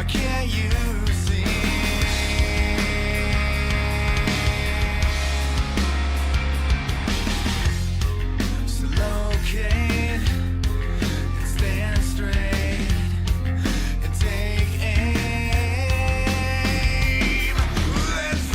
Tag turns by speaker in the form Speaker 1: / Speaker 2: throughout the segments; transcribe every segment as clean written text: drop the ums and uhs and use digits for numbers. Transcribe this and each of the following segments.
Speaker 1: can't you see? So locate and stand straight and take aim. Let's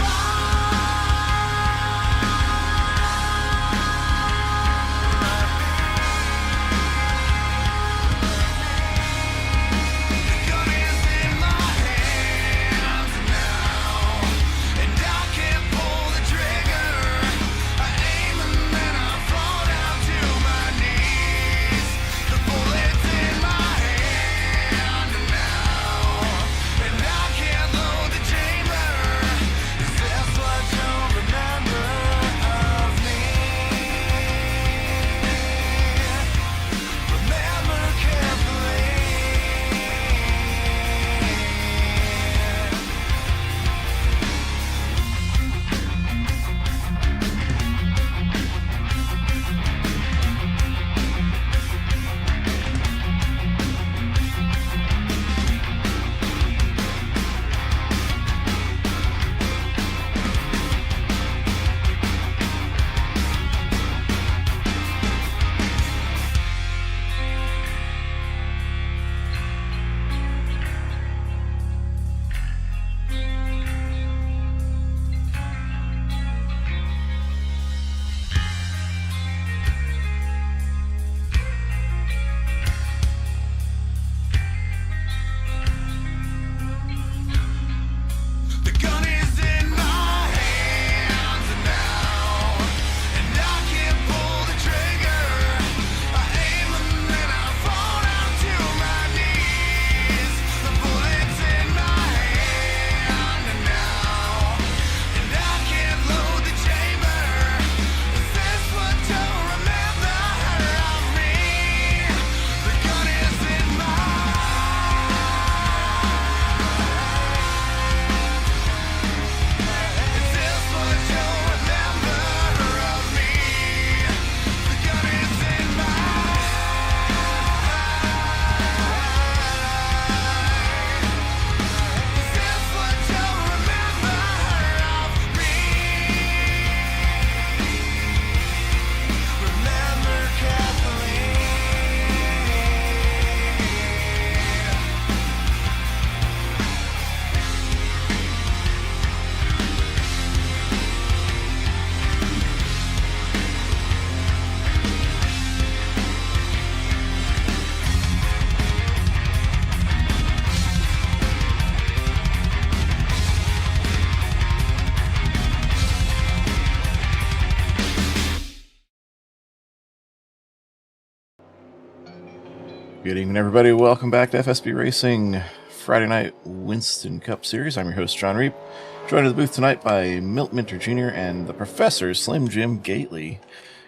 Speaker 2: Good evening, everybody. Welcome back to FSB Racing Friday Night Winston Cup Series. I'm your host, John Reap. Joined at the booth tonight by Milt Minter Jr. and the Professor, Slim Jim Gately.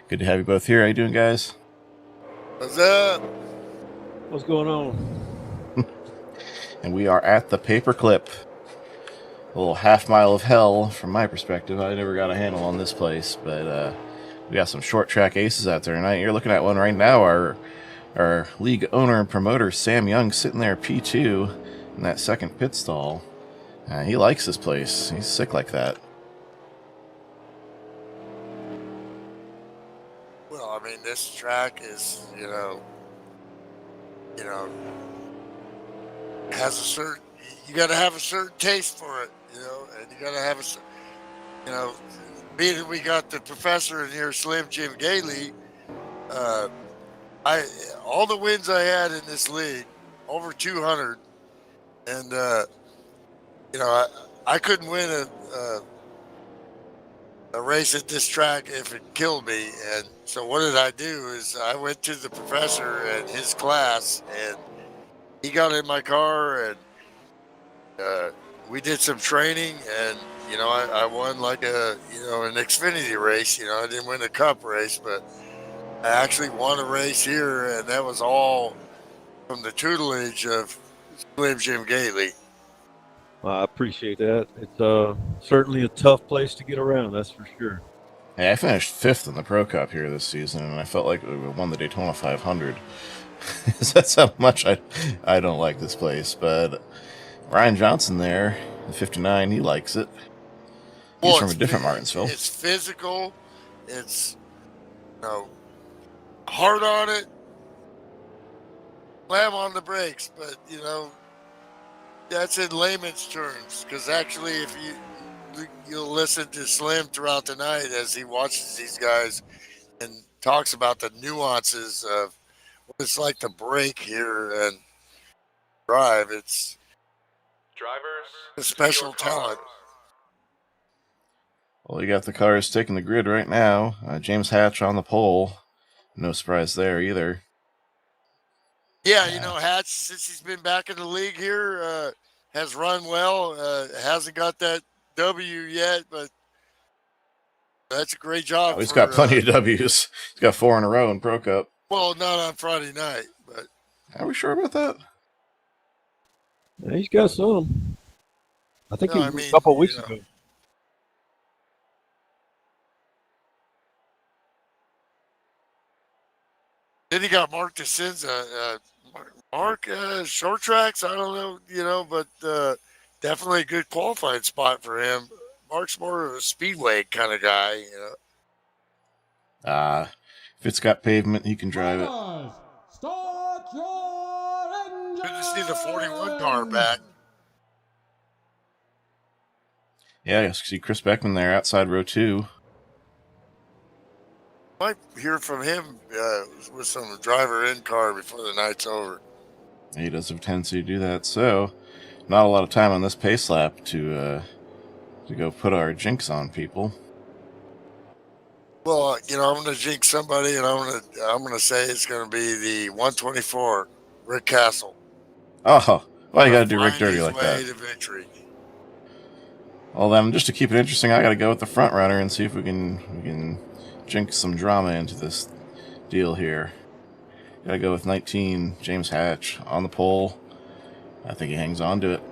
Speaker 2: Good to have you both here. How you doing, guys?
Speaker 3: What's up?
Speaker 4: What's going on?
Speaker 2: And we are at the Paperclip. A little half mile of hell from my perspective. I never got a handle on this place, but we got some short track aces out there tonight. You're looking at one right now. Our league owner and promoter, Sam Young, sitting there P2 in that second pit stall. He likes this place. He's sick like that.
Speaker 3: Well, I mean, this track is, has a certain, you got to have a certain taste for it, and you got to have being that we got the Professor in here, Slim Jim Gately, all the wins I had in this league, over 200, and I couldn't win a race at this track if it killed me. And so what did I do is I went to the Professor and his class, and he got in my car, and we did some training, and I won like an Xfinity race. I didn't win a Cup race, but I actually won a race here, and that was all from the tutelage of Slim Jim Gately.
Speaker 4: Well, I appreciate that. It's certainly a tough place to get around, that's for sure.
Speaker 2: Hey, I finished 5th in the Pro Cup here this season, and I felt like we won the Daytona 500. That's how much I don't like this place. But Ryan Johnson there, the 59, he likes it. He's
Speaker 3: Well,
Speaker 2: from a different Martinsville.
Speaker 3: It's physical. It's, you know, hard on it. Slam on the brakes, but you know that's in layman's terms. Because actually, if you'll listen to Slim throughout the night as he watches these guys and talks about the nuances of what it's like to brake here and drive. It's
Speaker 1: Drivers,
Speaker 3: a special talent.
Speaker 2: Well, you got the cars taking the grid right now. James Hatch on the pole. No surprise there either.
Speaker 3: Yeah, you know, Hatch, since he's been back in the league here, has run well. Hasn't got that W yet, but that's a great job.
Speaker 2: Oh, he's got plenty of W's. He's got 4 in a row in Pro Cup.
Speaker 3: Well, not on Friday night, but
Speaker 2: Are we sure about that?
Speaker 4: Yeah, he's got some. I think
Speaker 3: No,
Speaker 4: he
Speaker 3: I
Speaker 4: was
Speaker 3: mean,
Speaker 4: a couple of weeks
Speaker 3: you know.
Speaker 4: ago.
Speaker 3: Then he got Mark DeCenza. Mark, short tracks, I don't know, you know, but definitely a good qualifying spot for him. Mark's more of a speedway kind of guy, you know.
Speaker 2: If it's got pavement, he can drive it.
Speaker 5: Start your engine.
Speaker 3: Good to see the 41 car back.
Speaker 2: Yeah, you see Chris Beckman there outside row 2.
Speaker 3: Might hear from him with some driver in car before the night's over.
Speaker 2: He does have a tendency to do that, so not a lot of time on this pace lap to go put our jinx on people.
Speaker 3: Well, you know, I'm going to jinx somebody, and I'm gonna say it's going to be the 124, Rick Castle.
Speaker 2: Oh, why you got to do Rick
Speaker 3: Find
Speaker 2: dirty
Speaker 3: his
Speaker 2: like
Speaker 3: way
Speaker 2: that?
Speaker 3: to victory.
Speaker 2: Well, then, just to keep it interesting, I got to go with the front runner and see if we can jinx some drama into this deal here. Got to go with 19, James Hatch on the pole. I think he hangs on to it.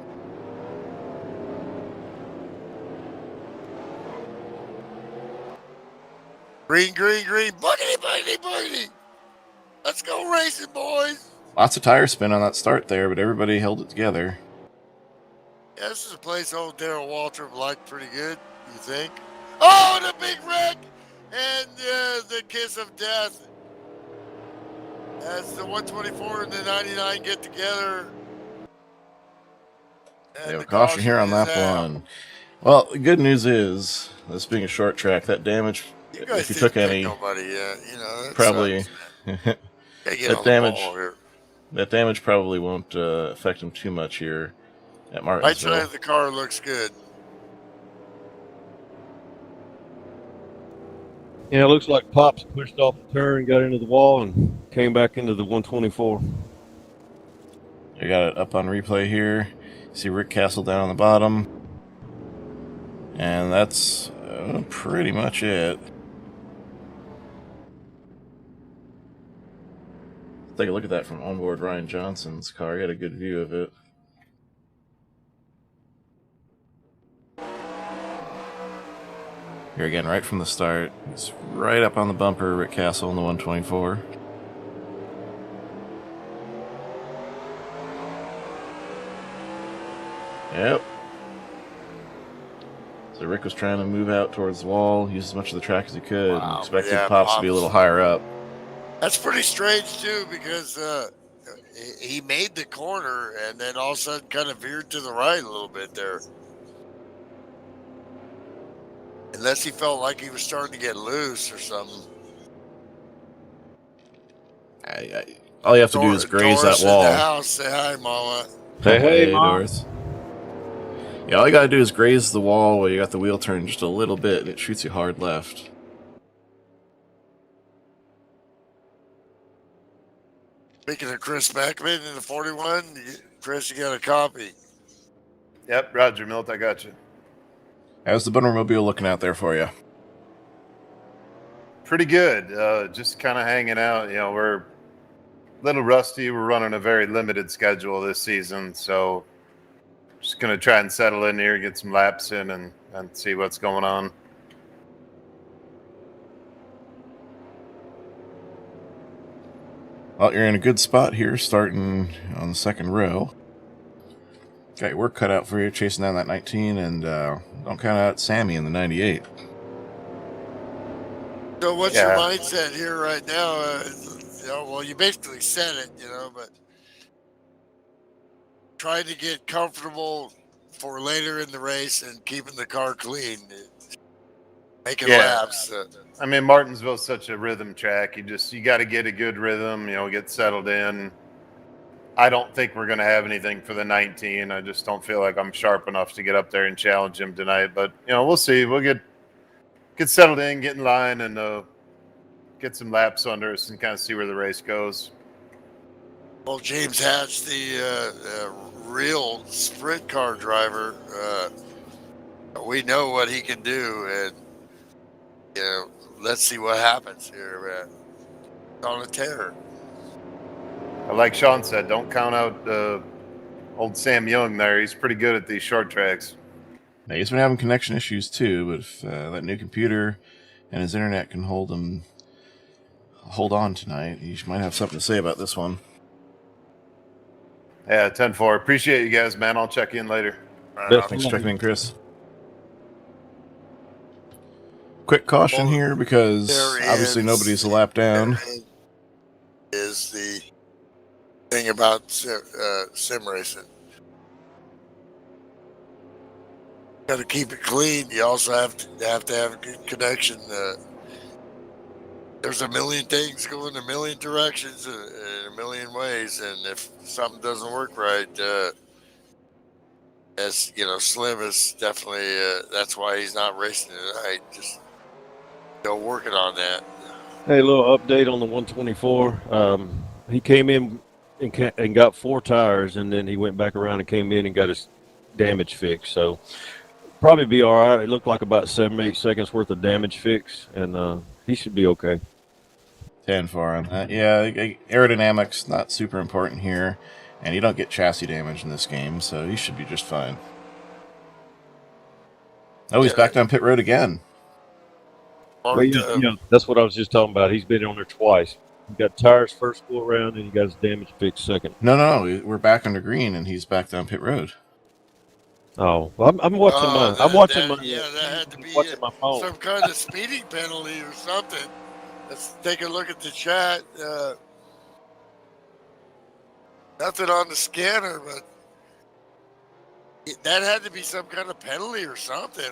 Speaker 3: Green, green, green. Boogity, boogity, boogity. Let's go racing, boys.
Speaker 2: Lots of tire spin on that start there, but everybody held it together.
Speaker 3: Yeah, this is a place old Darrell Waltrip liked pretty good, you think? Oh, the big wreck and the kiss of death. As the 124 and the 99 get together.
Speaker 2: They have a caution here on that one. Well, the good news is, this being a short track, that damage,
Speaker 3: You guys
Speaker 2: if you
Speaker 3: didn't
Speaker 2: took any,
Speaker 3: pick nobody yet, you know, that
Speaker 2: probably
Speaker 3: sucks. Gotta get
Speaker 2: that
Speaker 3: on
Speaker 2: damage.
Speaker 3: the ball here.
Speaker 2: That damage probably won't affect him too much here at
Speaker 3: Right
Speaker 2: Martinsville.
Speaker 3: side of the car looks good.
Speaker 4: Yeah, it looks like Pops pushed off the turn, got into the wall, and came back into the 124.
Speaker 2: You got it up on replay here. See Rick Castle down on the bottom. And that's pretty much it. Take a look at that from onboard Ryan Johnson's car. I got a good view of it. Here again, right from the start. It's right up on the bumper, Rick Castle in the 124. Yep. So Rick was trying to move out towards the wall, use as much of the track as he could.
Speaker 3: Wow,
Speaker 2: Expected
Speaker 3: yeah,
Speaker 2: Pops to be a little higher up.
Speaker 3: That's pretty strange, too, because he made the corner and then all of a sudden kind of veered to the right a little bit there. Unless he felt like he was starting to get loose or something.
Speaker 2: All you have to do is graze
Speaker 3: Doris
Speaker 2: that wall.
Speaker 3: in the house, say hi, Mama.
Speaker 4: Hey, Mom.
Speaker 2: Doris. Yeah, all you gotta do is graze the wall while you got the wheel turned just a little bit, and it shoots you hard left.
Speaker 3: Speaking of Chris Beckman in the 41, Chris, you got a copy.
Speaker 6: Yep, Roger Milt, I got you.
Speaker 2: How's the Bunnermobile looking out there for you?
Speaker 6: Pretty good. Just kind of hanging out. You know, we're a little rusty. We're running a very limited schedule this season, so just going to try and settle in here, get some laps in, and see what's going on.
Speaker 2: Well, you're in a good spot here, starting on the second row. Got your work cut out for you chasing down that 19, and don't count out Sammy in the 98.
Speaker 3: So what's
Speaker 6: Yeah.
Speaker 3: your mindset here right now? Well, you basically said it, but trying to get comfortable for later in the race and keeping the car clean, making laps.
Speaker 6: I mean, Martinsville's such a rhythm track. You got to get a good rhythm, get settled in. I don't think we're going to have anything for the 19. I just don't feel like I'm sharp enough to get up there and challenge him tonight. But, we'll see. We'll get settled in, get in line, and get some laps under us and kind of see where the race goes.
Speaker 3: Well, James Hatch, the real sprint car driver, we know what he can do, and let's see what happens here, man. It's on a tear.
Speaker 6: Like Sean said, don't count out old Sam Young there. He's pretty good at these short tracks.
Speaker 2: Now, he's been having connection issues too, but if that new computer and his internet can hold on tonight, he might have something to say about this one.
Speaker 6: Yeah, 10-4. Appreciate you guys, man. I'll check in later.
Speaker 2: Thanks for checking in, Chris. Quick caution here, because obviously nobody's a lap down.
Speaker 3: Is the thing about sim racing. Got to keep it clean. You also have to have a good connection. There's a million things going a million directions in a million ways, and if something doesn't work right, as Slim is definitely that's why he's not racing tonight. Just working on that.
Speaker 4: Hey, a little update on the 124. He came in and got 4 tires, and then he went back around and came in and got his damage fixed. So probably be all right. It looked like about 7-8 seconds worth of damage fix, and he should be okay.
Speaker 2: 10-4 on that. Yeah, aerodynamics not super important here, and you don't get chassis damage in this game, so he should be just fine. Oh, he's back down pit road again.
Speaker 4: Well, that's what I was just talking about. He's been on there twice. He got tires first go around, and he got his damage fixed second.
Speaker 2: No, we're back under green, and he's back down pit road.
Speaker 4: Oh, well, I'm watching my. I'm watching my.
Speaker 3: Yeah, that had to be
Speaker 4: watching my phone.
Speaker 3: Some kind of speeding penalty or something. Let's take a look at the chat. Nothing on the scanner, but that had to be some kind of penalty or something,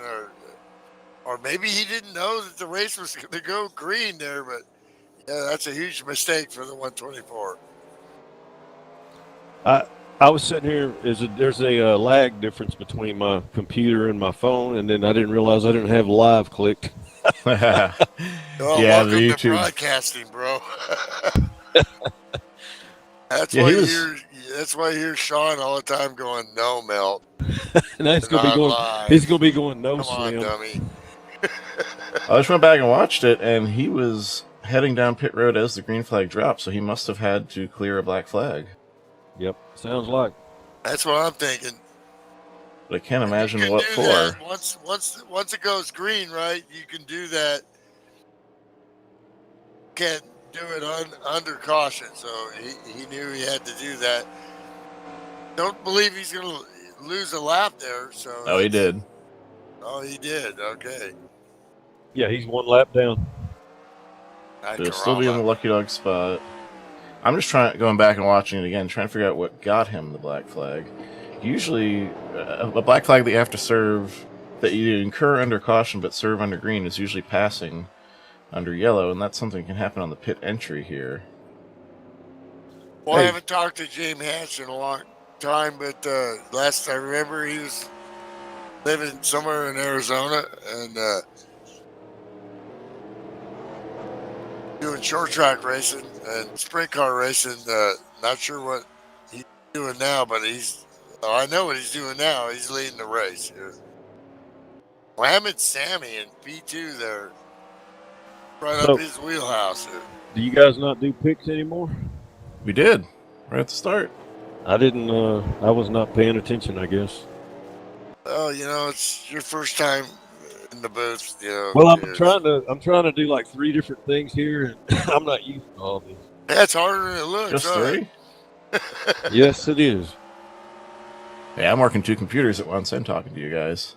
Speaker 3: or maybe he didn't know that the race was going to go green there. But yeah, that's a huge mistake for the 124.
Speaker 4: I was sitting here. There's a lag difference between my computer and my phone, and then I didn't realize I didn't have live clicked.
Speaker 3: Yeah, welcome
Speaker 2: the YouTube.
Speaker 3: to broadcasting, bro. That's why you hear Sean all the time going, "No, Melt."
Speaker 4: And he's gonna be going, "No,
Speaker 3: Come on,
Speaker 4: Slim."
Speaker 3: dummy.
Speaker 2: I just went back and watched it, and he was heading down pit road as the green flag dropped, so he must have had to clear a black flag.
Speaker 4: Yep, sounds like.
Speaker 3: That's what I'm thinking.
Speaker 2: But I can't imagine
Speaker 3: You can
Speaker 2: what
Speaker 3: do
Speaker 2: for.
Speaker 3: that. Once it goes green, right? You can do that. Can't do it under caution, so he knew he had to do that. Don't believe he's going to lose a lap there. So
Speaker 2: Oh, he did.
Speaker 3: Oh, he did. Okay.
Speaker 4: Yeah, he's 1 lap down.
Speaker 2: He'll still be in the lucky dog spot. I'm just going back and watching it again, trying to figure out what got him the black flag. Usually, a black flag that you have to serve, that you incur under caution but serve under green, is usually passing under yellow, and that's something that can happen on the pit entry here.
Speaker 3: Well, I haven't talked to James Hatch in a long time, but last I remember he was living somewhere in Arizona and doing short track racing and sprint car racing. Not sure what he's doing now, but I know what he's doing now. He's leading the race. Mohammed Sammy in P2 there. Right up his wheelhouse.
Speaker 4: Do you guys not do picks anymore?
Speaker 2: We did, right at the start.
Speaker 4: I didn't. I was not paying attention, I guess.
Speaker 3: Oh, it's your first time in the booth.
Speaker 4: Well, I'm trying to do like 3 different things here, and I'm not used to all this.
Speaker 3: That's harder than it looks.
Speaker 2: Just
Speaker 3: huh?
Speaker 2: 3?
Speaker 4: Yes, it is.
Speaker 2: Yeah, I'm working 2 computers at once and talking to you guys.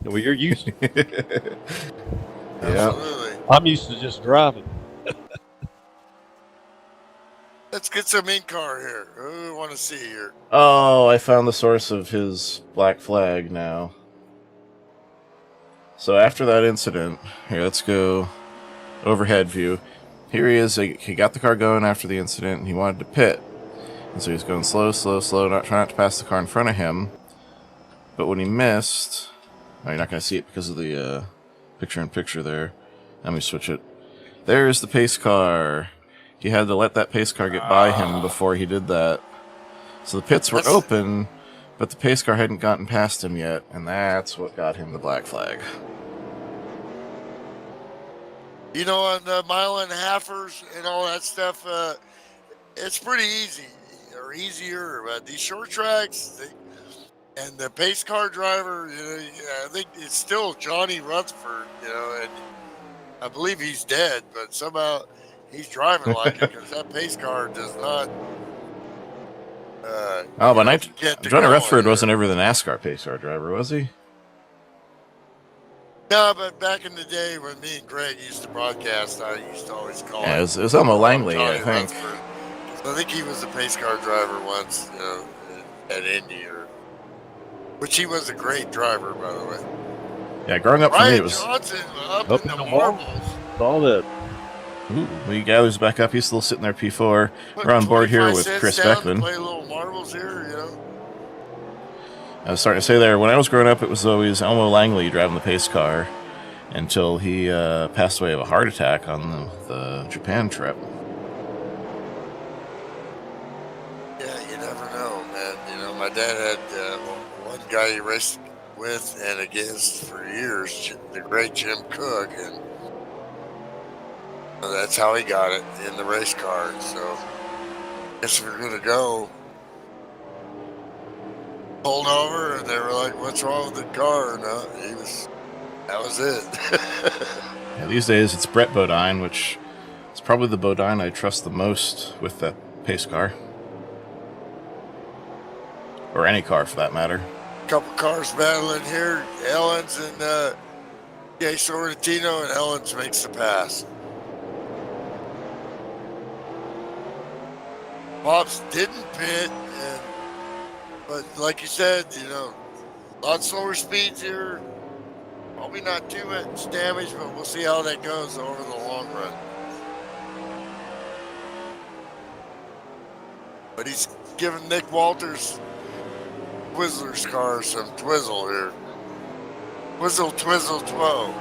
Speaker 4: Well, you're used to it.
Speaker 2: Yeah.
Speaker 3: Absolutely.
Speaker 4: I'm used to just driving.
Speaker 3: Let's get some in-car here. Who do we want to see here?
Speaker 2: Oh, I found the source of his black flag now. So after that incident, here, let's go overhead view. Here he is. He got the car going after the incident, and he wanted to pit. And so he was going slow, trying not to pass the car in front of him. But when he missed... Oh, you're not going to see it because of the picture-in-picture there. Let me switch it. There's the pace car. He had to let that pace car get by him before he did that. So the pits were open, but the pace car hadn't gotten past him yet, and that's what got him the black flag.
Speaker 3: You know, on the mile and a halfers and all that stuff, it's pretty easy, or easier. But these short tracks, and the pace car driver, you know, I think it's still Johnny Rutherford, you know, and I believe he's dead, but somehow he's driving like it because that pace car does not.
Speaker 2: Johnny Rutherford wasn't ever the NASCAR pace car driver, was he?
Speaker 3: No, but back in the day when me and Greg used to broadcast, I used to always call him.
Speaker 2: Yeah, it was Elmo Langley,
Speaker 3: Johnny
Speaker 2: I think.
Speaker 3: Rutherford. I think he was the pace car driver once, you know, at Indy, which he was a great driver, by the way.
Speaker 2: Yeah, growing up for me, it was...
Speaker 3: Johnson up in the marbles.
Speaker 4: All that.
Speaker 2: Ooh, he gathers back up. He's still sitting there P4. We're on board here with Chris Beckman.
Speaker 3: Play little marbles here, you know.
Speaker 2: I was starting to say there, when I was growing up, it was always Elmo Langley driving the pace car until he passed away of a heart attack on the Japan trip.
Speaker 3: Yeah, you never know, man. You know, my dad had one guy he raced with and against for years, the great Jim Cook, and that's how he got it in the race car. So, I guess we're gonna go. Pulled over, and they were like, "What's wrong with the car?" No, that was it.
Speaker 2: Yeah, these days it's Brett Bodine, which is probably the Bodine I trust the most with that pace car, or any car for that matter.
Speaker 3: Couple cars battling here. Ellens and Jay Sorrentino, and Ellens makes the pass. Pops didn't pit, but like you said, you know, a lot slower speeds here. Probably not too much damage, but we'll see how that goes over the long run. But he's giving Nick Walters' Twizzler's car some twizzle here. Twizzle, twizzle, twirl.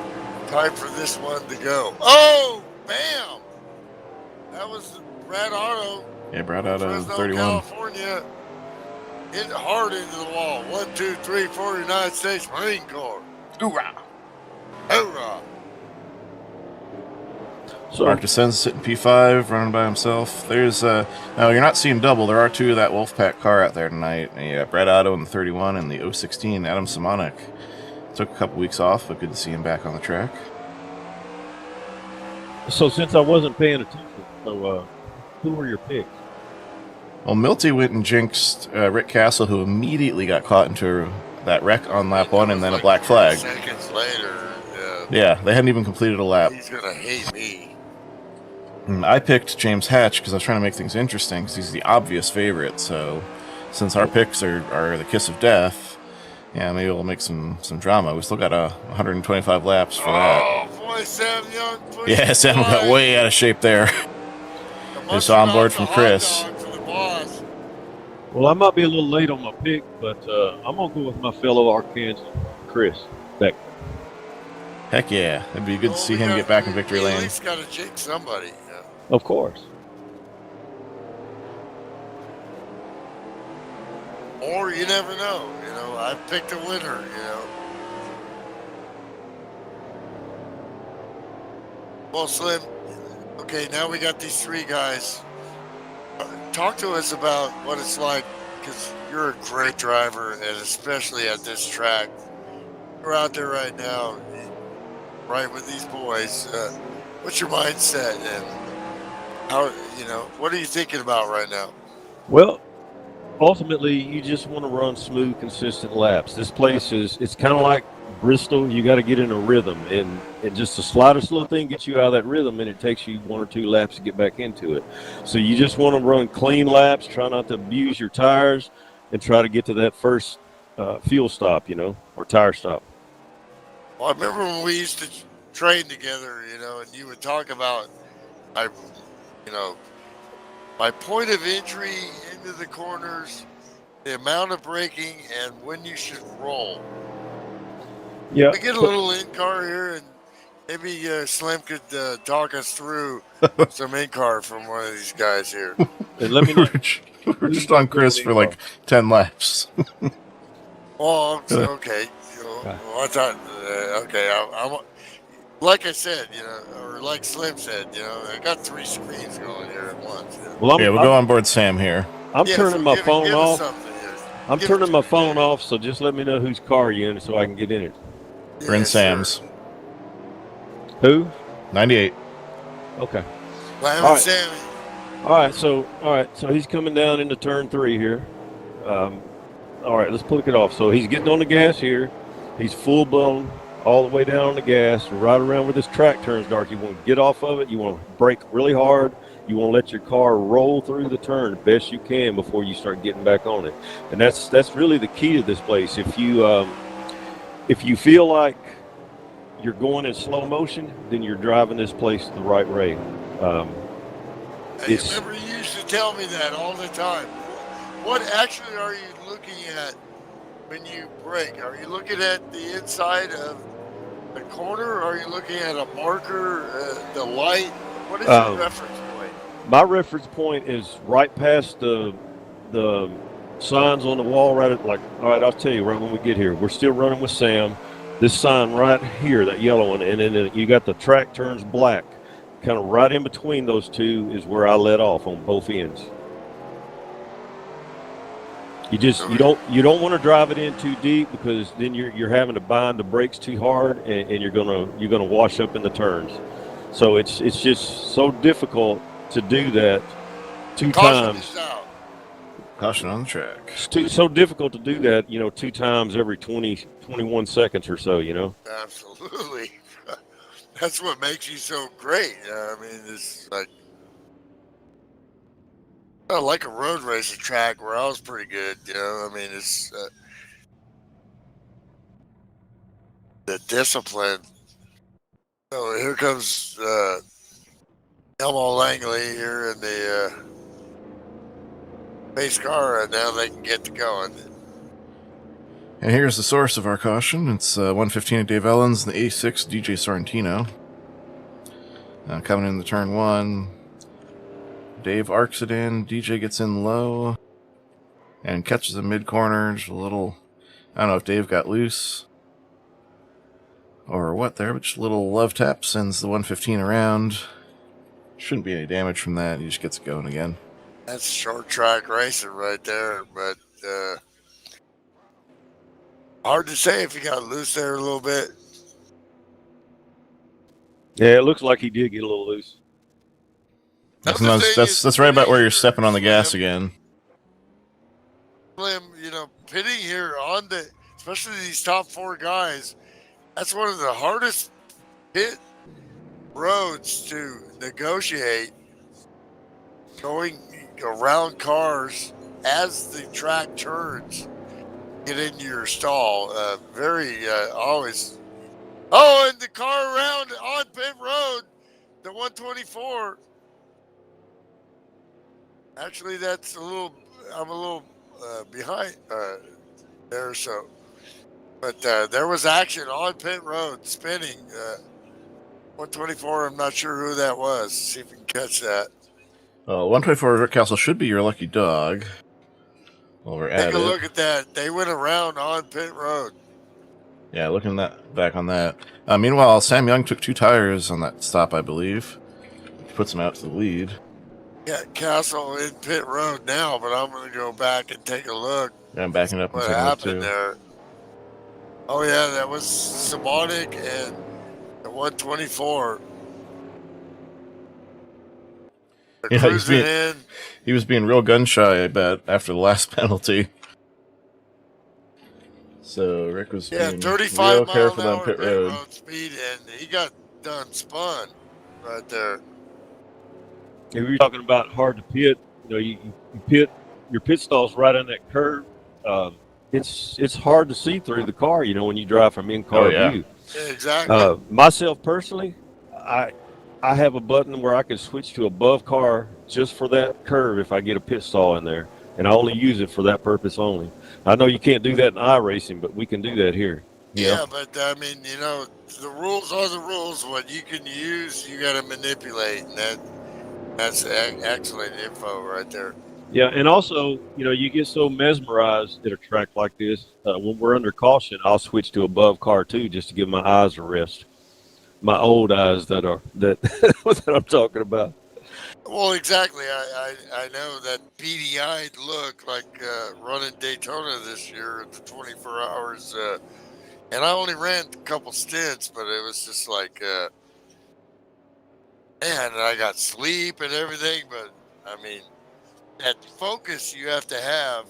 Speaker 3: Time for this one to go. Oh, bam! That was Brad Otto.
Speaker 2: Yeah, Brad Otto,
Speaker 3: Fresno,
Speaker 2: 31.
Speaker 3: California. Hit hard into the wall. 1, 2, 3, 4, United States Marine Corps.
Speaker 2: Hoorah!
Speaker 3: Hoorah!
Speaker 4: So,
Speaker 2: Mark DeSenza sitting P5, running by himself. There's now you're not seeing double. There are 2 of that Wolfpack car out there tonight. You got Brad Otto in the 31 and the 016 Adam Simonik. Took a couple weeks off, but good to see him back on the track.
Speaker 4: so since I wasn't paying attention, so who were your picks?
Speaker 2: Well, Milty went and jinxed Rick Castle, who immediately got caught into that wreck on lap 1 and then a black flag.
Speaker 3: Seconds later,
Speaker 2: Yeah, they hadn't even completed a lap.
Speaker 3: he's gonna hate me.
Speaker 2: I picked James Hatch because I was trying to make things interesting because he's the obvious favorite. So since our picks are the kiss of death, yeah, maybe we'll make some drama. We still got 125 laps for that.
Speaker 3: Oh boy, Sam Young.
Speaker 2: Yeah, Sam got way out of shape there. Just on board from Chris.
Speaker 4: Well, I might be a little late on my pick, but I'm going to go with my fellow Arkansas, Chris Beckman.
Speaker 2: Heck yeah. It'd be good to see him get back in victory lane.
Speaker 3: At least got to jinx somebody. Yeah.
Speaker 4: Of course.
Speaker 3: Or you never know. You know, I picked a winner, you know. Well, Slim, okay, now we got these 3 guys. Talk to us about what it's like, because you're a great driver, and especially at this track. We're out there right now, right with these boys. What's your mindset, and how, you know, what are you thinking about right now?
Speaker 4: Well, ultimately, you just want to run smooth, consistent laps. This place it's kind of like Bristol. You got to get in a rhythm, and just the slightest little thing gets you out of that rhythm, and it takes you 1 or 2 laps to get back into it. So you just want to run clean laps, try not to abuse your tires, and try to get to that first fuel stop, or tire stop.
Speaker 3: Well, I remember when we used to train together, and you would talk about, you know, my point of entry into the corners, the amount of braking, and when you should roll.
Speaker 4: Yeah.
Speaker 3: We get a little in-car here, and maybe Slim could talk us through some in-car from one of these guys here.
Speaker 4: And let me know.
Speaker 2: We're just on Chris for like 10 laps.
Speaker 3: Well, okay. Well, I thought, okay, I'm like I said, or like Slim said, I got 3 screens going here at once.
Speaker 4: Well,
Speaker 2: we'll go on board Sam here.
Speaker 4: I'm turning my phone off. I'm
Speaker 3: Give
Speaker 4: turning my phone off, so just let me know whose car you're in so I can get in it.
Speaker 2: We're in Sam's.
Speaker 4: Who?
Speaker 2: 98.
Speaker 4: Okay.
Speaker 3: All right. Sammy.
Speaker 4: All right, so he's coming down into turn 3 here. All right, let's click it off. So he's getting on the gas here. He's full blown all the way down on the gas, right around where this track turns dark. You want to get off of it. You want to brake really hard. You want to let your car roll through the turn the best you can before you start getting back on it. And that's really the key to this place. If you feel like you're going in slow motion, then you're driving this place the right way.
Speaker 3: I remember you used to tell me that all the time. What actually are you looking at when you brake? Are you looking at the inside of the corner? Or are you looking at a marker, the light? What is your reference point?
Speaker 4: My reference point is right past the signs on the wall. All right, I'll tell you right when we get here. We're still running with Sam. This sign right here, that yellow one, and then you got the track turns black. Kind of right in between those two is where I let off on both ends. You don't want to drive it in too deep, because then you're having to bind the brakes too hard, and you're gonna wash up in the turns. So it's just so difficult to do that 2 times.
Speaker 2: Caution on the track.
Speaker 4: It's so difficult to do that, 2 times every 21 seconds or so,
Speaker 3: Absolutely. That's what makes you so great. I mean, it's like a road racing track where I was pretty good. I mean, it's the discipline. So here comes Elmo Langley here in the pace car, and now they can get to going.
Speaker 2: And here's the source of our caution. It's 115 of Dave Ellens and the A6 DJ Sorrentino. Coming into turn 1. Dave arcs it in. DJ gets in low and catches a mid-corner. Just a little, I don't know if Dave got loose or what there, but just a little love tap sends the 115 around. Shouldn't be any damage from that. He just gets it going again.
Speaker 3: That's short track racing right there, but hard to say if he got loose there a little bit.
Speaker 4: Yeah, it looks like he did get a little loose.
Speaker 2: That's right about where you're stepping on the gas again.
Speaker 3: Slim, pitting here especially these top 4 guys, that's one of the hardest pit roads to negotiate, going around cars as the track turns, get into your stall. Always. Oh, and the car around on pit road, the 124. Actually, I'm a little behind there, so. But there was action on pit road, spinning. 124, I'm not sure who that was. See if we can catch that.
Speaker 2: 124 Rick Castle should be your lucky dog. While we're at it.
Speaker 3: Take a look at that. They went around on pit road.
Speaker 2: Yeah, looking back on that. Meanwhile, Sam Young took 2 tires on that stop, I believe. Which puts him out to the lead.
Speaker 3: Yeah, Castle in pit road now, but I'm going to go back and take a look.
Speaker 2: Yeah, I'm backing up and
Speaker 3: what
Speaker 2: taking a look too.
Speaker 3: happened there. Oh, yeah, that was Simonic and the 124. They're
Speaker 2: Yeah,
Speaker 3: cruising in.
Speaker 2: he was being real gun shy, I bet, after the last penalty. So Rick was
Speaker 3: Yeah,
Speaker 2: being
Speaker 3: 35
Speaker 2: real
Speaker 3: mile
Speaker 2: careful
Speaker 3: an
Speaker 2: down
Speaker 3: hour
Speaker 2: pit road.
Speaker 3: speed, and he got done spun right there.
Speaker 4: If you're talking about hard to pit, you pit your pit stall's right on that curve. It's hard to see through the car, when you drive from in-car
Speaker 2: Oh, yeah.
Speaker 4: view.
Speaker 3: Yeah, exactly.
Speaker 4: Myself personally, I have a button where I can switch to above car just for that curve if I get a pit stall in there, and I only use it for that purpose only. I know you can't do that in iRacing, but we can do that here.
Speaker 3: Yeah, but I mean, the rules are the rules. What you can use, you got to manipulate, and that's excellent info right there.
Speaker 4: Yeah, and also, you get so mesmerized at a track like this. When we're under caution, I'll switch to above car too, just to give my eyes a rest. My old eyes that I'm talking about.
Speaker 3: Well, exactly. I know that beady-eyed look like running Daytona this year at the 24 hours, and I only ran a couple stints, but it was just like, man, I got sleep and everything. But I mean, that focus you have to have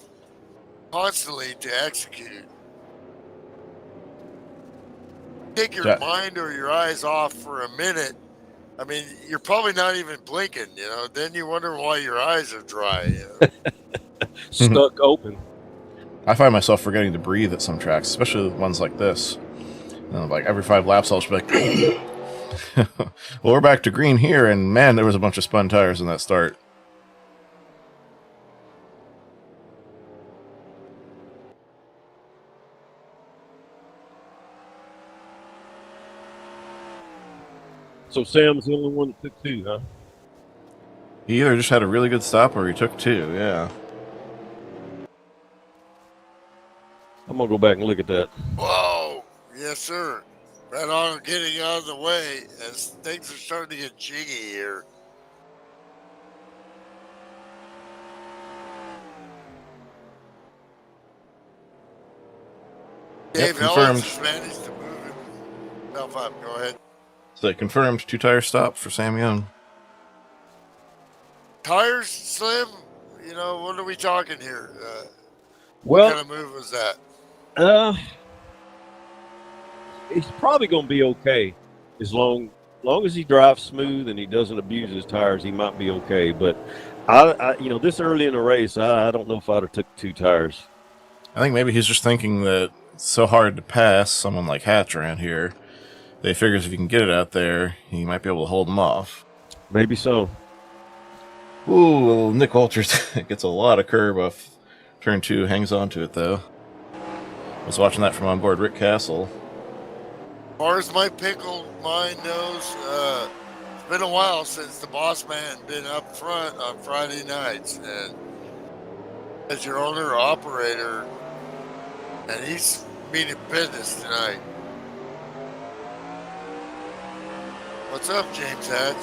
Speaker 3: constantly to execute. Take your mind or your eyes off for a minute. I mean, you're probably not even blinking, Then you wonder why your eyes are dry.
Speaker 4: Stuck open.
Speaker 2: I find myself forgetting to breathe at some tracks, especially ones like this. Like every 5 laps, I'll just be like, well, we're back to green here, and man, there was a bunch of spun tires in that start.
Speaker 4: So Sam's the only one that took 2, huh?
Speaker 2: He either just had a really good stop or he took 2, yeah.
Speaker 4: I'm going to go back and look at that.
Speaker 3: Whoa. Yes, sir. Right on getting out of the way as things are starting to get jiggy here. Dave
Speaker 2: confirmed.
Speaker 3: Ellis has managed to move himself up. Go ahead.
Speaker 2: So confirmed 2-tire stop for Sam Young.
Speaker 3: Tires, Slim? What are we talking here?
Speaker 4: Well,
Speaker 3: what kind of move was that?
Speaker 4: He's probably going to be okay as long as he drives smooth and he doesn't abuse his tires. He might be okay. But I this early in the race, I don't know if I'd have took 2 tires.
Speaker 2: I think maybe he's just thinking that it's so hard to pass someone like Hatch around here. They figures if you can get it out there, he might be able to hold them off.
Speaker 4: Maybe so.
Speaker 2: Ooh, Nick Walters gets a lot of curb off turn 2, hangs on to it though. I was watching that from on board Rick Castle.
Speaker 3: As far as my pickle mind knows, it's been a while since the boss man been up front on Friday nights, and as your owner or operator, and he's meaning business tonight. What's up, James Hatch?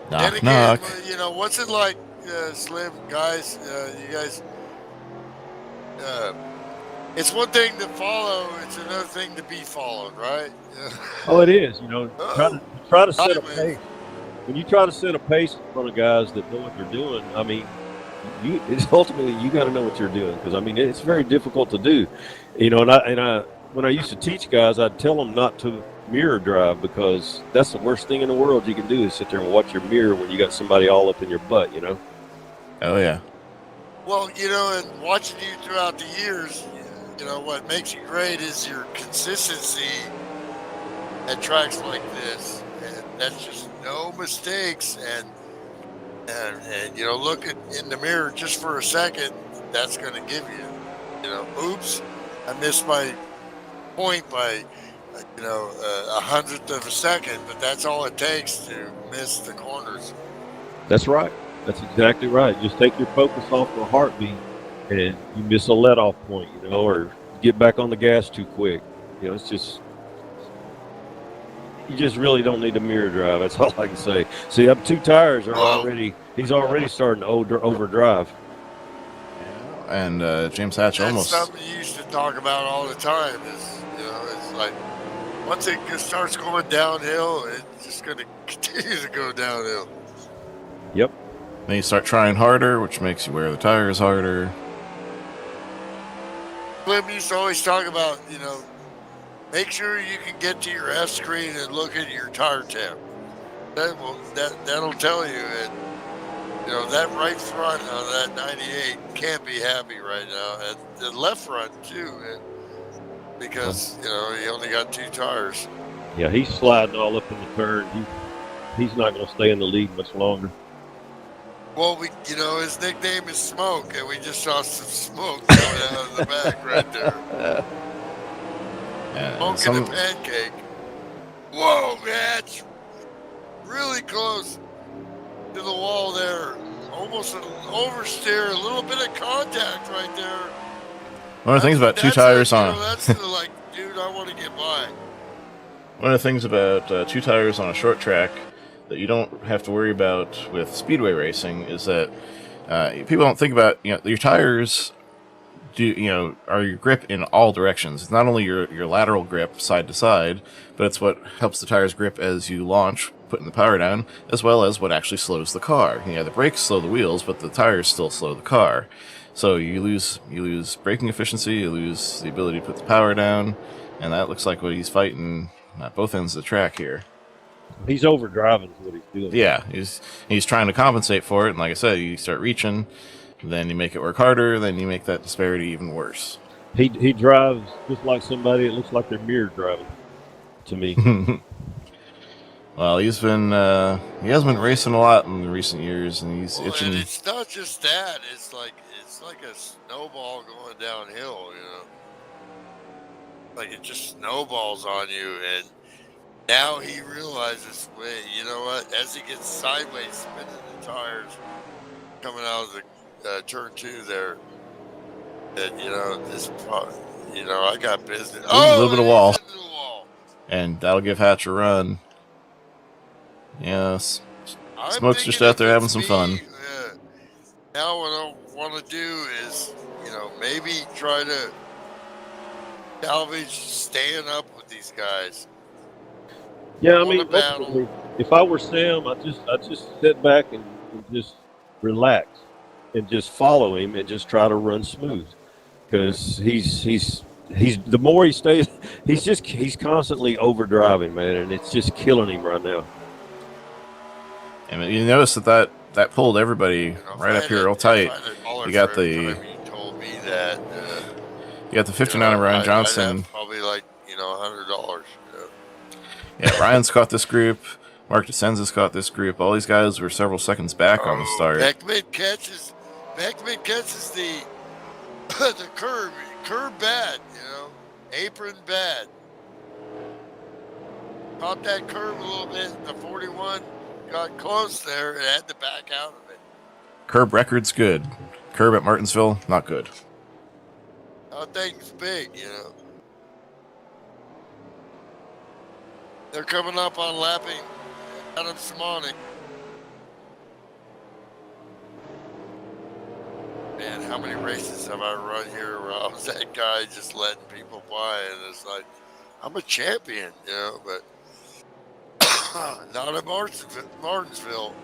Speaker 2: Knock,
Speaker 3: and again,
Speaker 2: knock.
Speaker 3: What's it like, Slim, guys? You guys, it's one thing to follow; it's another thing to be followed, right?
Speaker 4: Oh, it is. Try to set a pace. When you try to set a pace in front of guys that know what they're doing, I mean, it's ultimately you got to know what you're doing, because I mean it's very difficult to do. And I when I used to teach guys, I'd tell them not to mirror drive, because that's the worst thing in the world you can do, is sit there and watch your mirror when you got somebody all up in your butt.
Speaker 2: Oh yeah.
Speaker 3: Well, and watching you throughout the years, what makes you great is your consistency at tracks like this, and that's just no mistakes. And look in the mirror just for a second. That's going to give you, oops, I missed my point by a hundredth of a second, but that's all it takes to miss the corners.
Speaker 4: That's right. That's exactly right. Just take your focus off the heartbeat, and you miss a let-off point, or get back on the gas too quick. It's just, you just really don't need to mirror drive. That's all I can say. See, up 2 tires are he's already starting to overdrive.
Speaker 2: And James Hatch
Speaker 3: That's
Speaker 2: almost.
Speaker 3: something you used to talk about all the time. Is it's like once it starts going downhill, it's just going to continue to go downhill.
Speaker 4: Yep.
Speaker 2: Then you start trying harder, which makes you wear the tires harder.
Speaker 3: Slim used to always talk about, make sure you can get to your F screen and look at your tire temp. That'll tell you. And that right front of that 98 can't be happy right now, and the left front too, because he only got 2 tires.
Speaker 4: Yeah, he's sliding all up in the turn. He's not going to stay in the lead much longer.
Speaker 3: Well, his nickname is Smoke, and we just saw some smoke coming out of the back right there. Smoke in a pancake. Whoa, man! It's really close to the wall there. Almost an oversteer, a little bit of contact right there.
Speaker 2: One of the things about 2 tires on.
Speaker 3: That's the, dude, I want to get by.
Speaker 2: One of the things about 2 tires on a short track that you don't have to worry about with speedway racing is that people don't think about, your tires are your grip in all directions. It's not only your lateral grip side to side, but it's what helps the tires grip as you launch, putting the power down, as well as what actually slows the car. The brakes slow the wheels, but the tires still slow the car. So you lose braking efficiency, you lose the ability to put the power down, and that looks like what he's fighting at both ends of the track here.
Speaker 4: He's overdriving is what he's doing.
Speaker 2: Yeah, he's trying to compensate for it, and like I said, you start reaching, then you make it work harder, then you make that disparity even worse.
Speaker 4: He drives just like somebody. It looks like they're mirror driving to me.
Speaker 3: Well,
Speaker 2: he has been racing a lot in recent years, and he's itching.
Speaker 3: And it's not just that; it's like a snowball going downhill. Like it just snowballs on you, and now he realizes, wait, you know what? As he gets sideways, spinning the tires, coming out of the turn 2 there, that I got business.
Speaker 2: A little bit of wall.
Speaker 3: Into the wall.
Speaker 2: And that'll give Hatch a run. Yes. Smoke's just
Speaker 3: thinking
Speaker 2: out there having some fun.
Speaker 3: Now what I want to do is, maybe try to salvage staying up with these guys.
Speaker 4: Yeah, I mean, ultimately, if I were Sam, I just sit back and just relax and just follow him and just try to run smooth, because he's the more he stays, he's constantly overdriving, man, and it's just killing him right now. And
Speaker 2: you notice that pulled everybody right up here real tight. You got
Speaker 3: you told me that.
Speaker 2: You got the 59 of Ryan Johnson.
Speaker 3: Probably $100.
Speaker 2: Yeah, Ryan's caught this group. Mark DeSenza's caught this group. All these guys were several seconds back on the start.
Speaker 3: Beckman catches the the curb bad, apron bad. Caught that curb a little bit. The 41 got close there and had to back out of it.
Speaker 2: Curb record's good. Curb at Martinsville, not good.
Speaker 3: Nothing's big, They're coming up on lapping Adam Simonic. Man, how many races have I run here where I was that guy just letting people by, and it's like, I'm a champion, but not at Martinsville.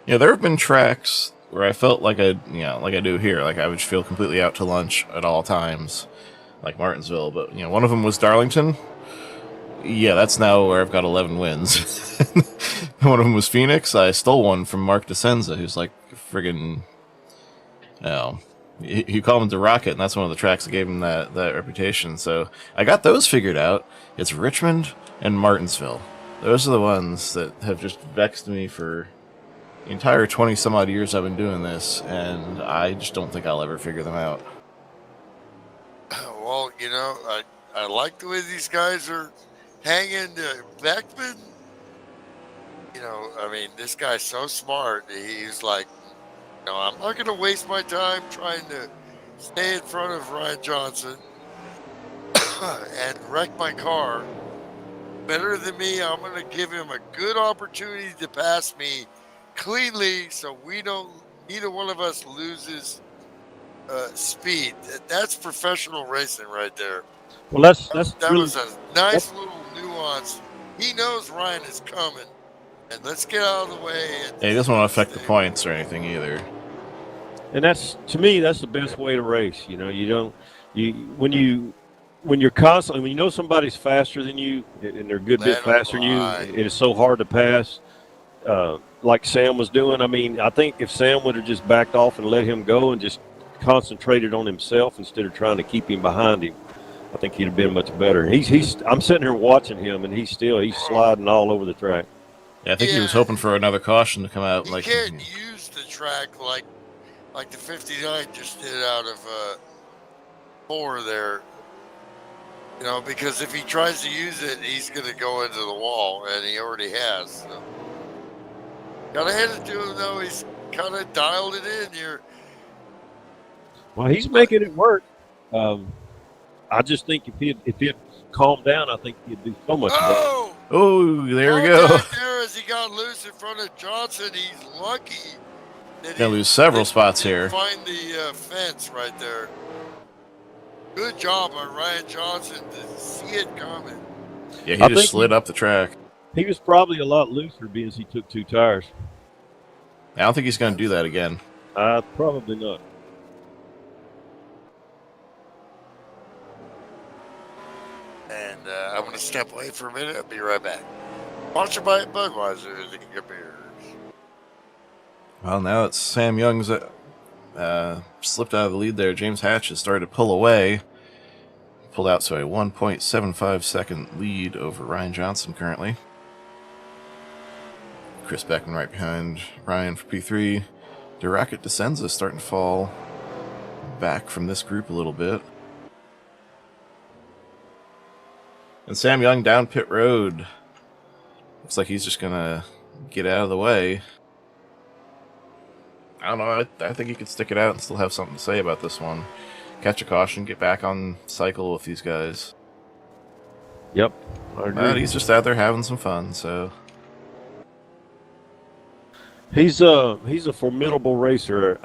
Speaker 2: Yeah, there have been tracks where I felt like like I do here, like I would feel completely out to lunch at all times, like Martinsville. But one of them was Darlington. Yeah, that's now where I've got 11 wins. One of them was Phoenix. I stole one from Mark DeSenza, who's like friggin'. He called him the Rocket, and that's one of the tracks that gave him that reputation. So I got those figured out. It's Richmond and Martinsville. Those are the ones that have just vexed me for the entire 20 some odd years I've been doing this, and I just don't think I'll ever figure them out.
Speaker 3: Well, I like the way these guys are hanging to Beckman. This guy's so smart. He's like, I'm not going to waste my time trying to stay in front of Ryan Johnson and wreck my car. Better than me, I'm going to give him a good opportunity to pass me cleanly so neither one of us loses speed. That's professional racing right there.
Speaker 4: Well, that's
Speaker 3: That
Speaker 4: really,
Speaker 3: was a nice little nuance. He knows Ryan is coming, and let's get out of the way. And
Speaker 2: Yeah, he doesn't want to affect the points or anything either.
Speaker 4: and that's, to me, that's the best way to race. You know, when you're constantly, when you know somebody's faster than you and they're a good bit
Speaker 3: Let 'em
Speaker 4: faster than you,
Speaker 3: ride.
Speaker 4: it is so hard to pass. Like Sam was doing. I mean, I think if Sam would have just backed off and let him go and just concentrated on himself instead of trying to keep him behind him, I think he'd have been much better. I'm sitting here watching him, and he's sliding all over the track.
Speaker 2: Yeah, I think he was hoping for another caution to come out.
Speaker 3: He can't use the track like the 59 just did out of 4 there. You know, because if he tries to use it, he's going to go into the wall, and he already has. So. Gotta hand it to him, though. He's kind of dialed it in here.
Speaker 4: Well, he's making it work. I just think if he'd calmed down, I think he'd do so much better.
Speaker 2: Oh, there we go.
Speaker 3: There as he got loose in front of Johnson, he's lucky.
Speaker 2: Gonna lose several spots here.
Speaker 3: Find the fence right there. Good job on Ryan Johnson to see it coming.
Speaker 2: Yeah, he just slid up the track.
Speaker 4: He was probably a lot looser because he took 2 tires.
Speaker 2: I don't think he's going to do that again.
Speaker 4: Probably not.
Speaker 3: And I'm going to step away for a minute. I'll be right back. Sponsored by Budweiser, the beers.
Speaker 2: Well, now it's Sam Young's slipped out of the lead there. James Hatch has started to pull away. Pulled out to a 1.75 second lead over Ryan Johnson currently. Chris Beckman right behind Ryan for P3. DeRocket Descenza starting to fall back from this group a little bit. And Sam Young down pit road. Looks like he's just going to get out of the way. I don't know. I think he could stick it out and still have something to say about this one. Catch a caution, get back on cycle with these guys.
Speaker 4: Yep. I agree.
Speaker 2: But he's just out there having some fun, so...
Speaker 4: He's a formidable racer.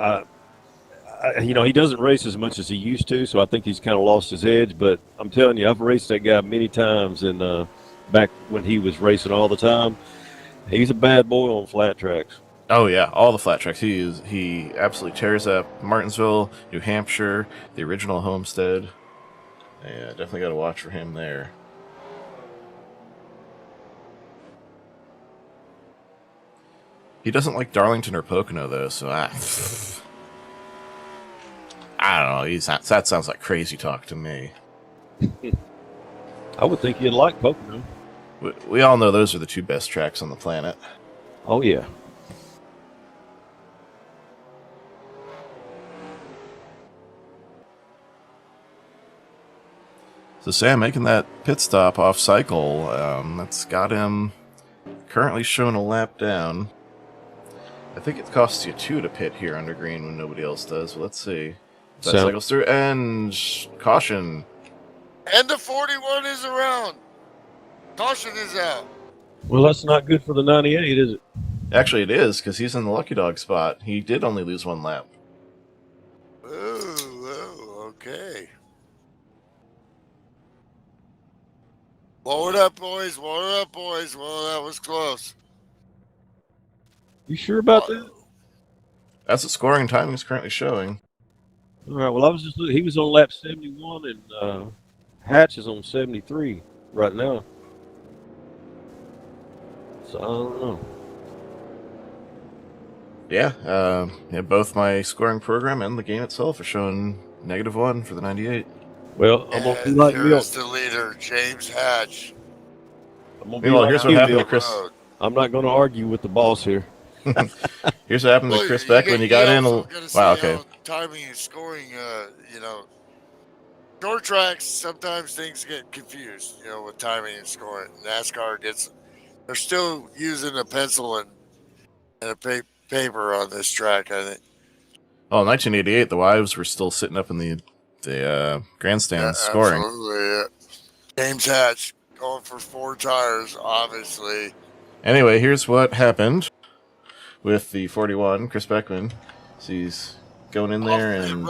Speaker 4: You know, he doesn't race as much as he used to, so I think he's kind of lost his edge. But I'm telling you, I've raced that guy many times, and back when he was racing all the time, he's a bad boy on flat tracks.
Speaker 2: Oh yeah, all the flat tracks. He absolutely tears up Martinsville, New Hampshire, the original Homestead. Yeah, definitely got to watch for him there. He doesn't like Darlington or Pocono though, so I don't know. That sounds like crazy talk to me.
Speaker 4: I would think you'd like Pocono.
Speaker 2: We all know those are the 2 best tracks on the planet.
Speaker 4: Oh yeah.
Speaker 2: So Sam making that pit stop off cycle, that's got him currently showing a lap down. I think it costs you 2 to pit here under green when nobody else does. Well, let's see. That cycles through, and caution.
Speaker 3: And the 41 is around. Caution is out.
Speaker 4: Well, that's not good for the 98, is it?
Speaker 2: Actually, it is, because he's in the lucky dog spot. He did only lose 1 lap.
Speaker 3: Oh, okay. Blow it up, boys. Blow it up, boys. Well, that was close.
Speaker 4: You sure about that?
Speaker 2: That's what scoring time is currently showing.
Speaker 4: All right. Well, I was just looking. He was on lap 71, and Hatch is on 73 right now. So I don't know.
Speaker 2: Yeah, both my scoring program and the game itself are showing -1 for the 98.
Speaker 4: Well, I'm gonna be like
Speaker 3: here's the leader, James Hatch.
Speaker 2: Here's what happened to Chris.
Speaker 4: I'm not going to argue with the boss here.
Speaker 2: Here's what happened to Chris Beckman. He got in. Wow, okay.
Speaker 3: Timing and scoring, you know, short tracks, sometimes things get confused, you know, with timing and scoring. NASCAR they're still using a pencil and a paper on this track, I think.
Speaker 2: Oh, in 1988, the wives were still sitting up in the grandstands scoring.
Speaker 3: Absolutely, yeah. James Hatch going for 4 tires, obviously.
Speaker 2: Anyway, here's what happened with the 41, Chris Beckman. So he's going in there and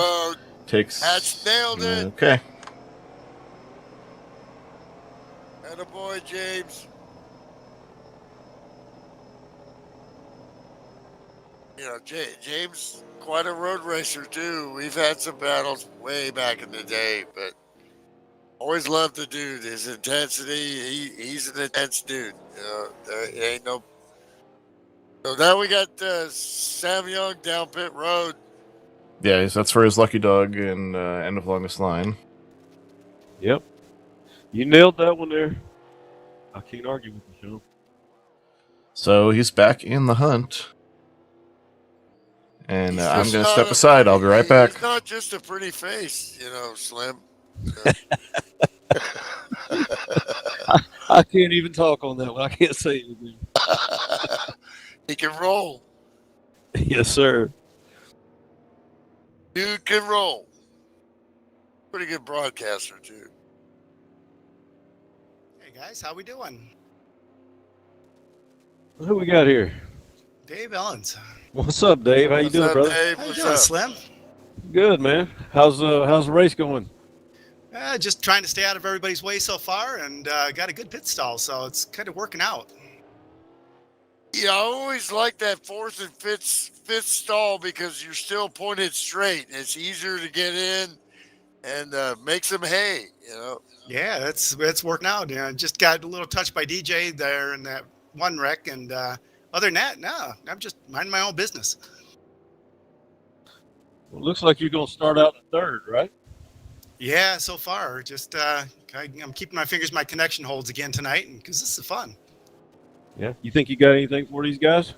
Speaker 2: takes...
Speaker 3: Hatch nailed it.
Speaker 2: Okay.
Speaker 3: Attaboy, James. You know, James, quite a road racer too. We've had some battles way back in the day, but always loved the dude. His intensity. He's an intense dude. You know, there ain't no. So now we got Sam Young down pit road.
Speaker 2: Yeah, that's for his lucky dog and end of longest line.
Speaker 4: Yep. You nailed that one there. I can't argue with you, Sean.
Speaker 2: So he's back in the hunt. And
Speaker 3: He's
Speaker 2: I'm
Speaker 3: just
Speaker 2: going to
Speaker 3: not
Speaker 2: step
Speaker 3: a
Speaker 2: aside.
Speaker 3: pretty-
Speaker 2: I'll be right back.
Speaker 3: He's not just a pretty face, you know, Slim.
Speaker 4: I can't even talk on that one. I can't say anything.
Speaker 3: He can roll.
Speaker 4: Yes, sir.
Speaker 3: Dude can roll. Pretty good broadcaster too.
Speaker 7: Hey guys, how we doing?
Speaker 4: Who we got here?
Speaker 7: Dave Ellens.
Speaker 4: What's up, Dave? How you
Speaker 3: What's
Speaker 4: doing,
Speaker 3: up,
Speaker 4: brother?
Speaker 3: Dave?
Speaker 7: How you
Speaker 3: What's
Speaker 7: doing,
Speaker 3: up?
Speaker 7: Slim?
Speaker 4: Good, man. How's the race going?
Speaker 7: Just trying to stay out of everybody's way so far, and got a good pit stall, so it's kind of working out.
Speaker 3: Yeah, I always like that fourth and fifth stall because you're still pointed straight. It's easier to get in and make some hay, you know.
Speaker 7: Yeah, it's working out. You know, just got a little touch by DJ there in that one wreck, and other than that, no, I'm just minding my own business.
Speaker 4: Well, looks like you're gonna start out in third, right?
Speaker 7: Yeah, so far, just I'm keeping my fingers my connection holds again tonight, because this is fun.
Speaker 4: Yeah. You think you got anything for these guys?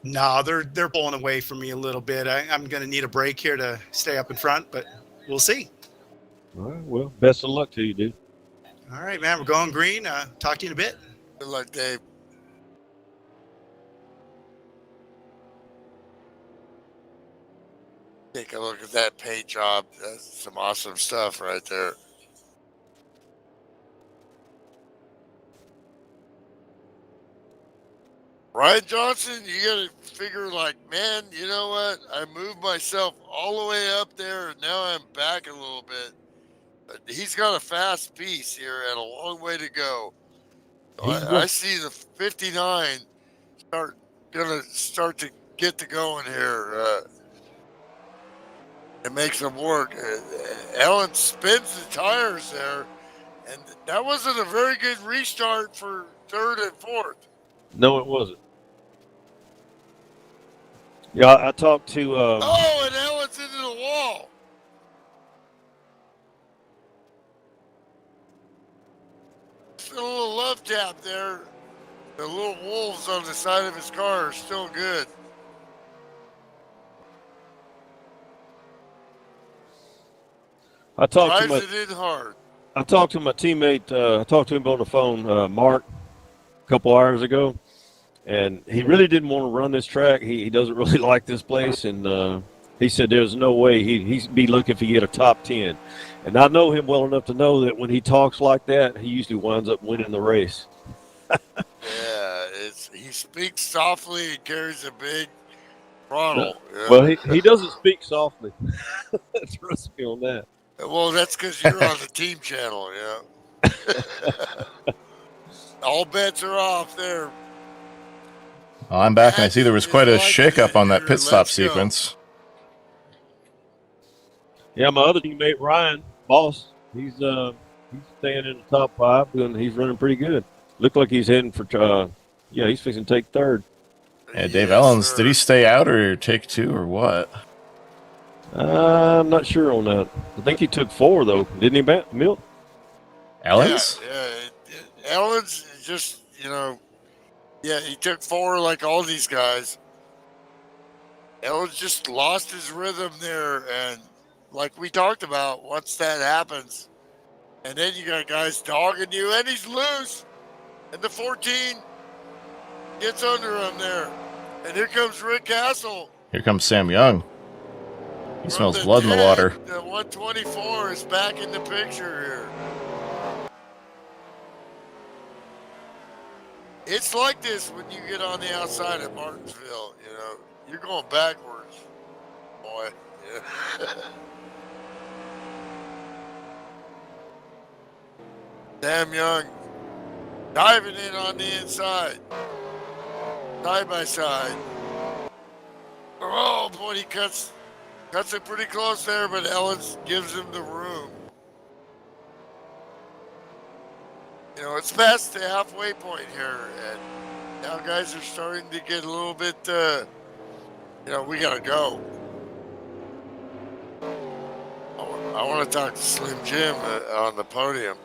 Speaker 7: No, they're pulling away from me a little bit. I'm going to need a break here to stay up in front, but we'll see.
Speaker 4: All right. Well, best of luck to you, dude.
Speaker 7: All right, man. We're going green. Talk to you in a bit.
Speaker 3: Good luck, Dave. Take a look at that paint job. That's some awesome stuff right there. Ryan Johnson, you got to figure like, man, you know what? I moved myself all the way up there, and now I'm back a little bit. But he's got a fast piece here and a long way to go. So I see the 59 gonna start to get to going here and make some work. Ellen spins the tires there, and that wasn't a very good restart for third and fourth.
Speaker 4: No, it wasn't. Yeah, I talked to.
Speaker 3: Oh, and Ellen's into the wall. Just a little love tap there. The little wolves on the side of his car are still good.
Speaker 4: I talked to
Speaker 3: Drives
Speaker 4: my.
Speaker 3: it in hard.
Speaker 4: I talked to my teammate. I talked to him on the phone, Mark, a couple hours ago, and he really didn't want to run this track. He doesn't really like this place, and he said there's no way he'd be looking for you get a top 10. And I know him well enough to know that when he talks like that, he usually winds up winning the race.
Speaker 3: Yeah, he speaks softly and carries a big throttle. Yeah.
Speaker 4: Well, he doesn't speak softly. Trust me on that.
Speaker 3: Well, that's because you're on the team channel, yeah. All bets are off there.
Speaker 2: Well, I'm back, and I see there was quite a
Speaker 3: Like
Speaker 2: shakeup on that pit
Speaker 3: let's
Speaker 2: stop
Speaker 3: go.
Speaker 2: sequence.
Speaker 4: Yeah, my other teammate Ryan, boss, he's staying in the top 5, and he's running pretty good. Looked like he's heading for he's fixing to take third.
Speaker 2: Yeah, Dave
Speaker 3: Yes,
Speaker 2: Ellens,
Speaker 3: sir.
Speaker 2: did he stay out or take 2 or what?
Speaker 4: I'm not sure on that. I think he took 4 though, didn't he, Milt?
Speaker 2: Ellens?
Speaker 3: Yeah. Ellen's just, he took 4 like all these guys. Ellen's just lost his rhythm there, and like we talked about, once that happens, and then you got guys dogging you, and he's loose, and the 14 gets under him there, and here comes Rick Castle.
Speaker 2: Here comes Sam Young. He
Speaker 3: From
Speaker 2: smells
Speaker 3: the
Speaker 2: blood in the
Speaker 3: dead.
Speaker 2: water.
Speaker 3: The 124 is back in the picture here. It's like this when you get on the outside of Martinsville, you're going backwards, boy. Yeah. Sam Young diving in on the inside. Side by side. Oh, boy, he cuts it pretty close there, but Ellens gives him the room. You know, it's past the halfway point here, and now guys are starting to get a little bit, you know, we got to go. I want to talk to Slim Jim on the podium.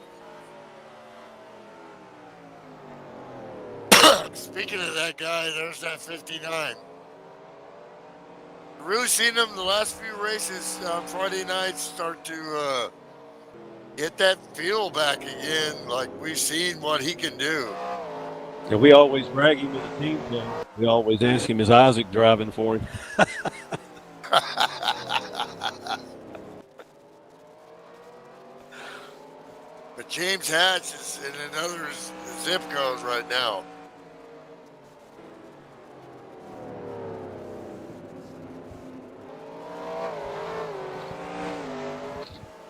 Speaker 3: Speaking of that guy, there's that 59. Really seen him the last few races on Friday nights start to get that feel back again. Like we've seen what he can do.
Speaker 4: And we always brag him with the team play. We always ask him, is Isaac driving for him?
Speaker 3: But James Hatch is in another zip code right now.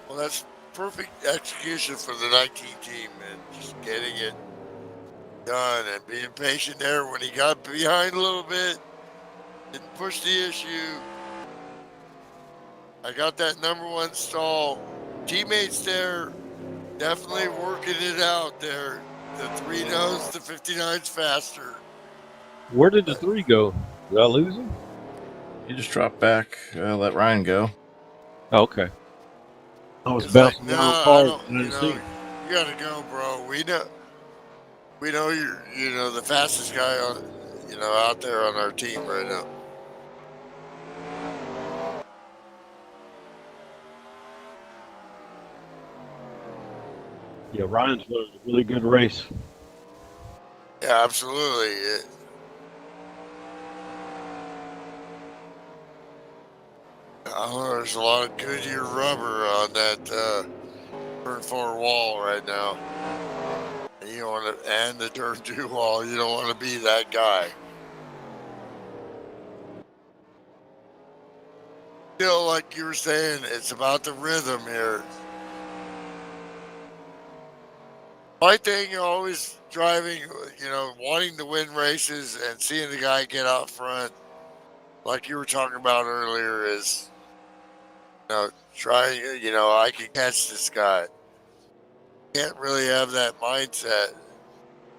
Speaker 3: Well, that's perfect execution for the 19 team and just getting it done and being patient there when he got behind a little bit. Didn't push the issue. I got that number one stall. Teammates there definitely working it out there. The 3 knows the 59's faster.
Speaker 4: Where did the 3 go? Did I lose him?
Speaker 2: You just drop back, let Ryan go.
Speaker 4: Oh, okay. I was
Speaker 3: It's
Speaker 4: bouncing
Speaker 3: like,
Speaker 4: around
Speaker 3: I
Speaker 4: cars.
Speaker 3: don't,
Speaker 4: And I didn't see him.
Speaker 3: you gotta go, bro. We know you're, the fastest guy on, out there on our team right now.
Speaker 4: Yeah, Ryan's running a really good race.
Speaker 3: Yeah, absolutely. There's a lot of Goodyear rubber on that turn 4 wall right now. And you don't want to, and the turn 2 wall. You don't want to be that guy. Still, like you were saying, it's about the rhythm here. My thing, always driving, wanting to win races and seeing the guy get out front, like you were talking about earlier, is, trying, I can catch this guy. Can't really have that mindset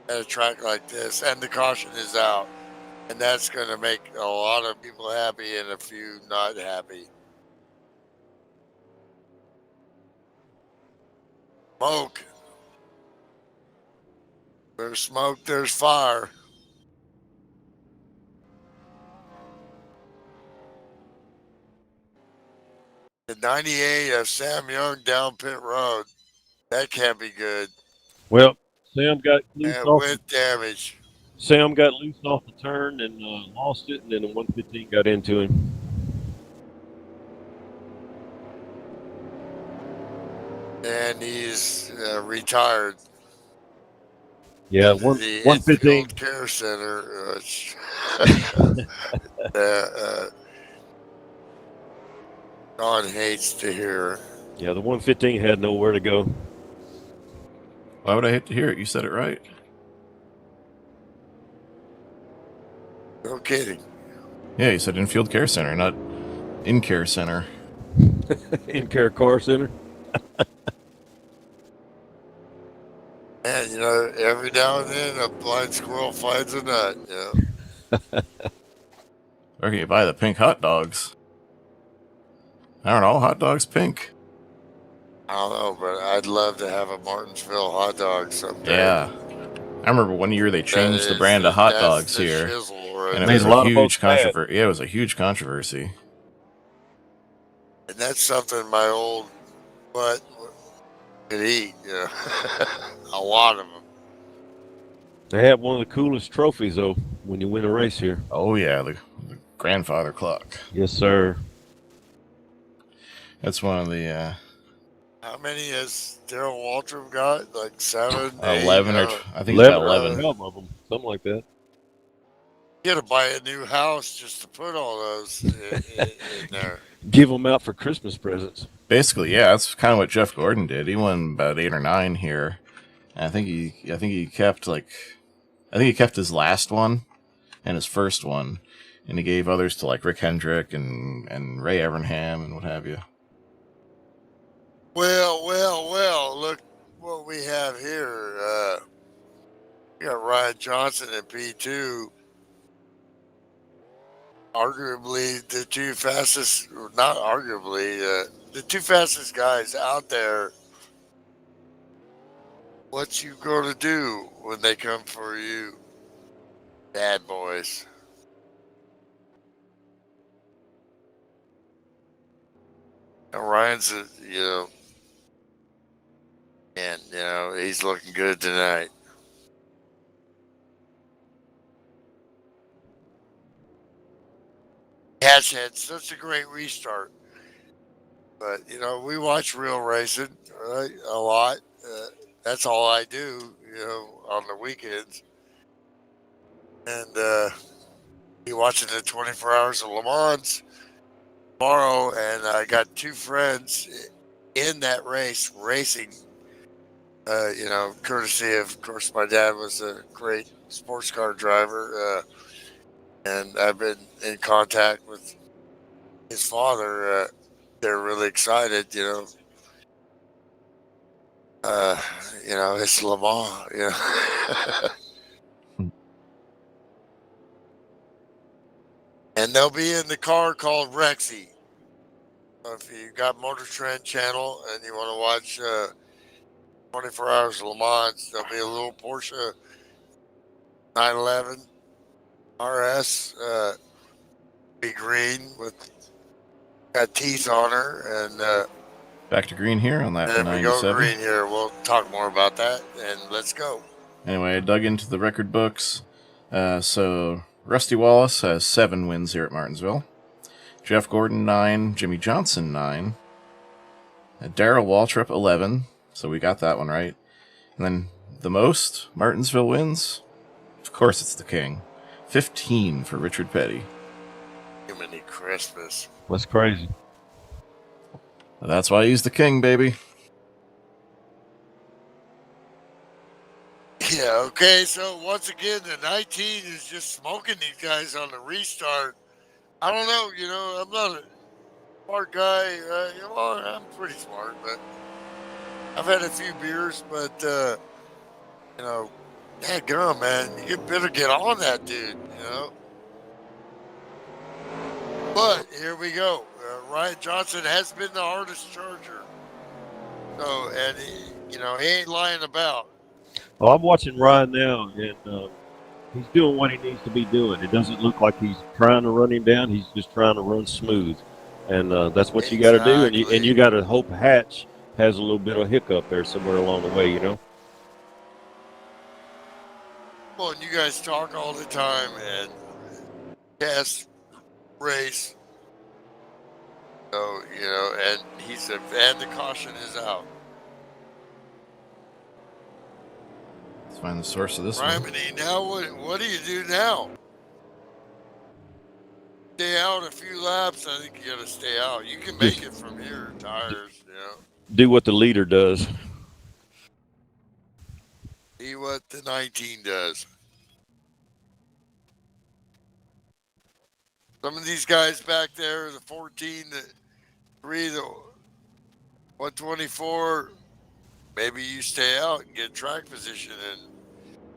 Speaker 3: at a track like this, and the caution is out. And that's going to make a lot of people happy and a few not happy. Smoke. There's smoke, there's fire. The 98 of Sam Young down pit road. That can't be good.
Speaker 4: Well, Sam got loose
Speaker 3: And
Speaker 4: off.
Speaker 3: with damage.
Speaker 4: Sam got loose off the turn and lost it, and then the 115 got into him.
Speaker 3: And he's retired.
Speaker 4: Yeah,
Speaker 3: The
Speaker 4: 115.
Speaker 3: Infield Care Center. Don hates to hear.
Speaker 4: Yeah, the 115 had nowhere to go.
Speaker 2: Why would I hate to hear it? You said it right.
Speaker 3: No kidding.
Speaker 2: Yeah, you said infield care center, not in-care center.
Speaker 4: In-care car center.
Speaker 3: And, every now and then a blind squirrel finds a nut,
Speaker 2: Where can you buy the pink hot dogs? Aren't all hot dogs pink?
Speaker 3: I don't know, but I'd love to have a Martinsville hot dog someday.
Speaker 2: Yeah. I remember one year they changed the brand of hot dogs here. And it
Speaker 4: Made
Speaker 2: was
Speaker 4: a lot
Speaker 2: a
Speaker 4: of
Speaker 2: huge
Speaker 4: folks mad.
Speaker 2: controversy. Yeah, it was a huge controversy.
Speaker 3: And that's something my old butt could eat, a lot of them.
Speaker 4: They have one of the coolest trophies, though, when you win a race here.
Speaker 2: Oh, yeah, the grandfather clock.
Speaker 4: Yes, sir.
Speaker 2: That's one of the
Speaker 3: How many has Daryl Waltrip got? Like 7,
Speaker 2: 11
Speaker 3: 8,
Speaker 2: or I think it's about 11.
Speaker 4: 12 of them, something like that.
Speaker 3: You got to buy a new house just to put all those in there.
Speaker 4: Give them out for Christmas presents.
Speaker 2: Basically, yeah, that's kind of what Jeff Gordon did. He won about 8 or 9 here. And I think he kept his last one and his first one, and he gave others to like Rick Hendrick and Ray Evernham and what have you.
Speaker 3: Well, look what we have here. We got Ryan Johnson in P2. Arguably the two fastest, not arguably, the two fastest guys out there. What you gonna do when they come for you, bad boys? And Ryan's, and he's looking good tonight. Hatch had such a great restart, but we watch real racing, right? A lot. That's all I do, on the weekends. And be watching the 24 Hours of Le Mans tomorrow, and I got two friends in that race racing. Courtesy of course, my dad was a great sports car driver, and I've been in contact with his father. They're really excited, it's Le Mans, And they'll be in the car called Rexy. If you got Motor Trend channel and you want to watch 24 Hours of Le Mans, there'll be a little Porsche 911 RS, be green with got teeth on her, and
Speaker 2: Back to green here on that for
Speaker 3: then we go
Speaker 2: 97.
Speaker 3: green here. We'll talk more about that, and let's go.
Speaker 2: Anyway, I dug into the record books. So Rusty Wallace has 7 wins here at Martinsville. Jeff Gordon 9, Jimmy Johnson 9, Darrell Waltrip 11. So we got that one right. And then the most Martinsville wins, of course, it's the king. 15 for Richard Petty.
Speaker 3: Jiminy Christmas.
Speaker 4: That's crazy.
Speaker 2: That's why he's the king, baby.
Speaker 3: Yeah, okay, so once again, the 19 is just smoking these guys on the restart. I don't know, I'm not a smart guy. I'm pretty smart, but I've had a few beers, but, dadgum, man, you better get on that dude, But here we go. Ryan Johnson has been the hardest charger. So, and he ain't lying about.
Speaker 4: Well, I'm watching Ryan now, and he's doing what he needs to be doing. It doesn't look like he's trying to run him down. He's just trying to run smooth, and that's what you got to do. And you got to hope Hatch has a little bit of hiccup there somewhere along the way,
Speaker 3: Well, and you guys talk all the time and test, race. So, and and the caution is out.
Speaker 2: Let's find the source of this one.
Speaker 3: Rimini, now what do you do now? Stay out a few laps. I think you got to stay out. You can make it from here, tires,
Speaker 4: Do what the leader does.
Speaker 3: See what the 19 does. Some of these guys back there, the 14, the 3, the 124, maybe you stay out and get track position and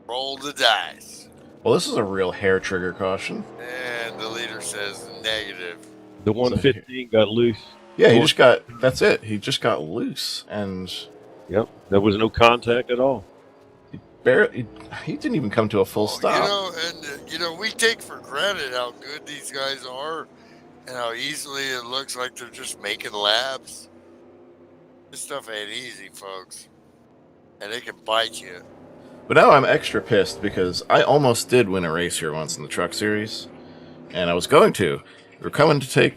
Speaker 3: roll the dice.
Speaker 2: Well, this is a real hair trigger caution.
Speaker 3: And the leader says negative.
Speaker 4: The 115 got loose.
Speaker 2: Yeah, that's it. He just got loose, and
Speaker 4: Yep, there was no contact at all.
Speaker 2: he didn't even come to a full stop.
Speaker 3: We take for granted how good these guys are and how easily it looks like they're just making laps. This stuff ain't easy, folks. And it can bite you.
Speaker 2: But now I'm extra pissed because I almost did win a race here once in the truck series, and I was going to. We were coming to 2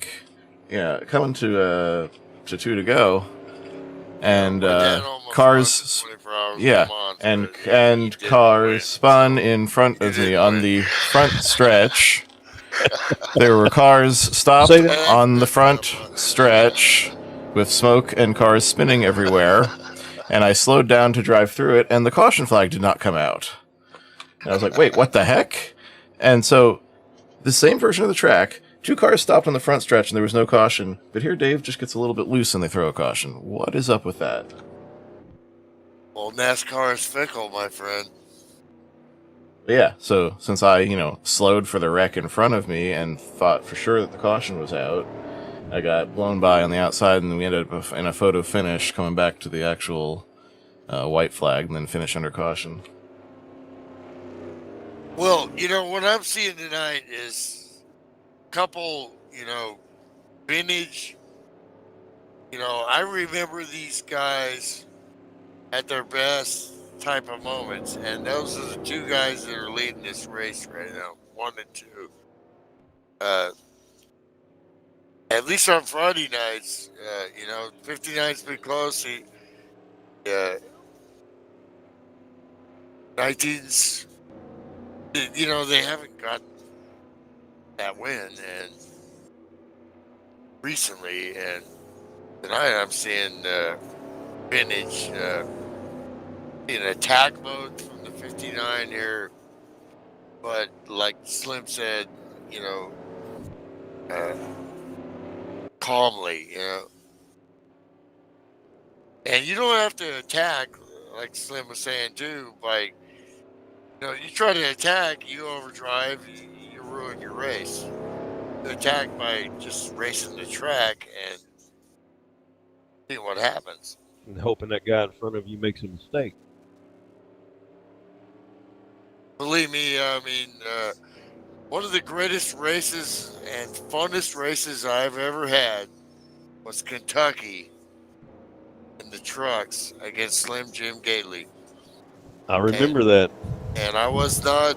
Speaker 2: to go, and cars, and cars spun in front of me on the front stretch. There were cars stopped on the front stretch with smoke and cars spinning everywhere. And I slowed down to drive through it, and the caution flag did not come out. And I was like, wait, what the heck? And so, the same version of the track, 2 cars stopped on the front stretch and there was no caution, but here Dave just gets a little bit loose and they throw a caution. What is up with that?
Speaker 3: Well, NASCAR is fickle, my friend.
Speaker 2: But yeah, so since I, slowed for the wreck in front of me and thought for sure that the caution was out, I got blown by on the outside and we ended up in a photo finish coming back to the actual white flag and then finish under caution.
Speaker 3: Well, what I'm seeing tonight is a couple, vintage. I remember these guys at their best type of moments, and those are the 2 guys that are leading this race right now, 1 and 2. At least on Friday nights, 59's been close. 19's, they haven't got that win, and recently, and tonight I'm seeing vintage in attack mode from the 59 here, but like Slim said, calmly, and you don't have to attack, like Slim was saying too, by you try to attack, you overdrive, you ruin your race. You attack by just racing the track and seeing what happens.
Speaker 4: And hoping that guy in front of you makes a mistake.
Speaker 3: Believe me, one of the greatest races and funnest races I've ever had was Kentucky in the trucks against Slim Jim Gately.
Speaker 4: I remember that.
Speaker 3: And I was not,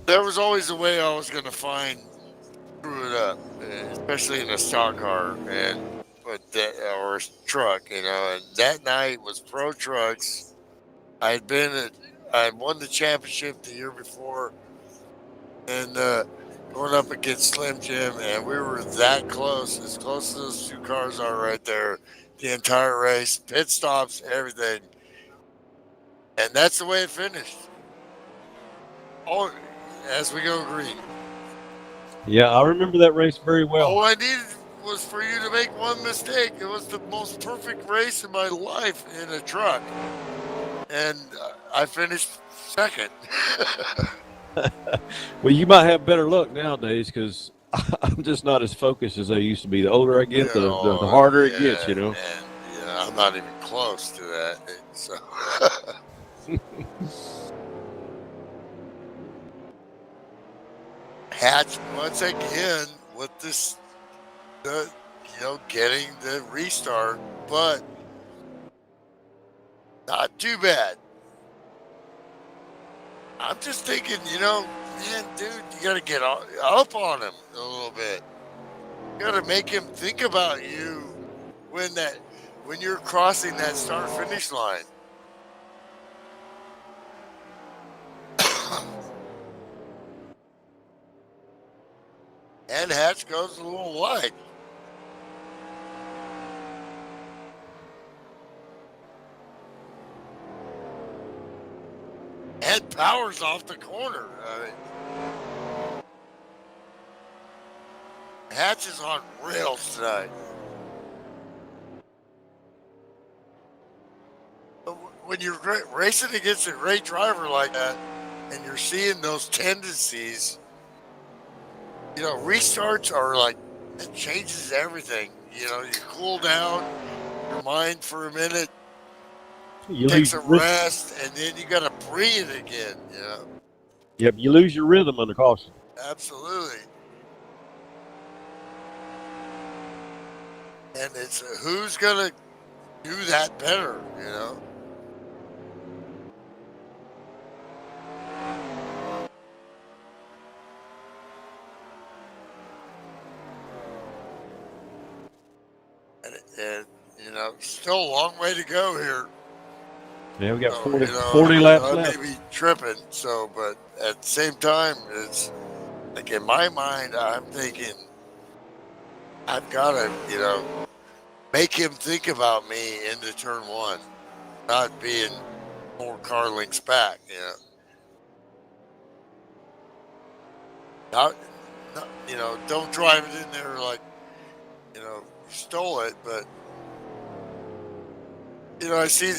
Speaker 3: there was always a way I was going to find screw it up, especially in a stock car or a truck, and that night was Pro Trucks. I had won the championship the year before, and going up against Slim Jim, and we were that close as those 2 cars are right there. The entire race, pit stops, everything. And that's the way it finished. Oh, as we go green.
Speaker 4: Yeah, I remember that race very well.
Speaker 3: All I needed was for you to make one mistake. It was the most perfect race in my life in a truck. And I finished second.
Speaker 4: Well, you might have better luck nowadays because I'm just not as focused as I used to be. The older I get, the harder it gets,
Speaker 3: And, I'm not even close to that. So. Hatch once again with this, getting the restart, but not too bad. I'm just thinking, man, dude, you got to get up on him a little bit. You got to make him think about you when you're crossing that start-finish line. And Hatch goes a little wide. And powers off the corner. Hatch is on rails tonight. When you're racing against a great driver like that, and you're seeing those tendencies, restarts are like, it changes everything. You cool down your mind for a minute, takes a rest, and then you got to breathe again.
Speaker 4: Yep, you lose your rhythm under caution.
Speaker 3: Absolutely. And it's who's going to do that better, And still a long way to go here.
Speaker 4: Yeah, we got 40 laps left.
Speaker 3: I may be tripping, but at the same time, it's like in my mind, I'm thinking, I've got to, make him think about me into turn one, not being 4 car lengths back, Not, don't drive it in there like, you stole it, but, I see,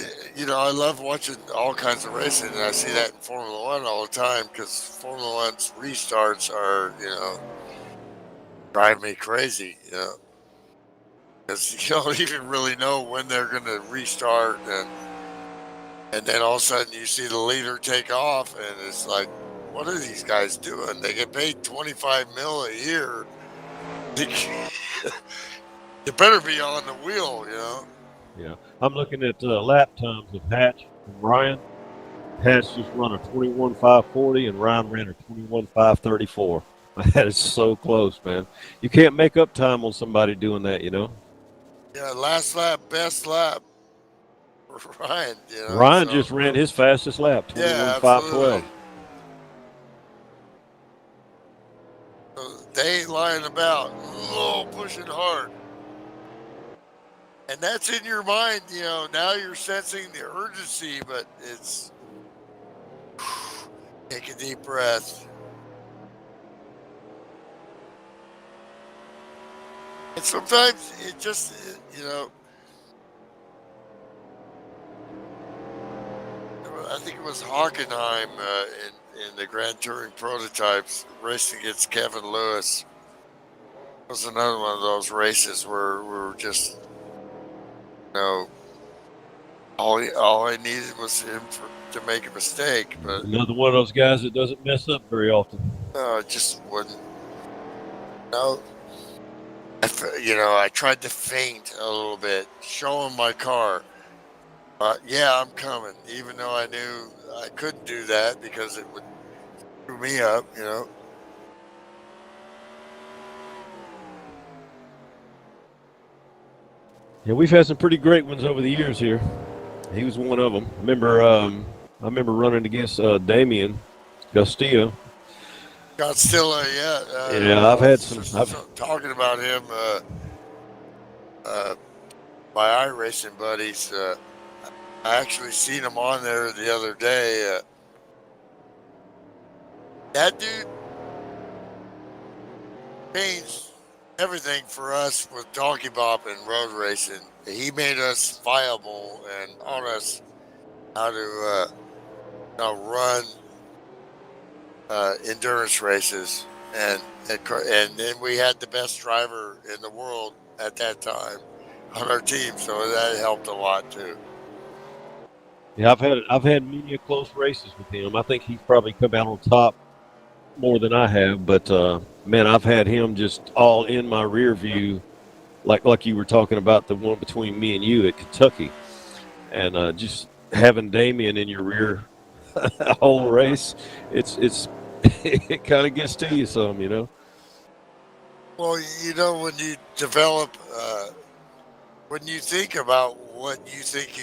Speaker 3: I love watching all kinds of racing, and I see that in Formula One all the time because Formula One's restarts are, drive me crazy, because you don't even really know when they're going to restart, and then all of a sudden you see the leader take off, and it's like, what are these guys doing? They get paid $25 million a year. You better be on the wheel,
Speaker 4: Yeah, I'm looking at lap times of Hatch and Ryan. Hatch just run a 21.540, and Ryan ran a 21.534. That is so close, man. You can't make up time on somebody doing that,
Speaker 3: Yeah, last lap, best lap for Ryan,
Speaker 4: Ryan
Speaker 3: so,
Speaker 4: just ran his fastest lap,
Speaker 3: yeah,
Speaker 4: 21.512.
Speaker 3: So they ain't lying about. Pushing hard. And that's in your mind, now you're sensing the urgency, but it's take a deep breath. And sometimes it just, I think it was Hockenheim in the Grand Touring Prototypes racing against Kevin Lewis. It was another one of those races where we were just, all I needed was him to make a mistake, but
Speaker 4: Another one of those guys that doesn't mess up very often.
Speaker 3: it just wouldn't. No, I tried to feint a little bit, show him my car. Yeah, I'm coming, even though I knew I couldn't do that because it would screw me up,
Speaker 4: Yeah, we've had some pretty great ones over the years here. He was one of them. I remember running against Damian Castillo.
Speaker 3: Godzilla, yeah.
Speaker 4: Yeah, I've had some.
Speaker 3: Talking about him, my iRacing buddies. I actually seen him on there the other day. That dude changed everything for us with donkey bop and road racing. He made us viable and taught us how to run endurance races, and then we had the best driver in the world at that time on our team, so that helped a lot too.
Speaker 4: Yeah, I've had many close races with him. I think he's probably come out on top more than I have, but man, I've had him just all in my rear view, like you were talking about the one between me and you at Kentucky, and just having Damien in your rear whole race, it's it kind of gets to you some,
Speaker 3: Well, when you develop, when you think about what you think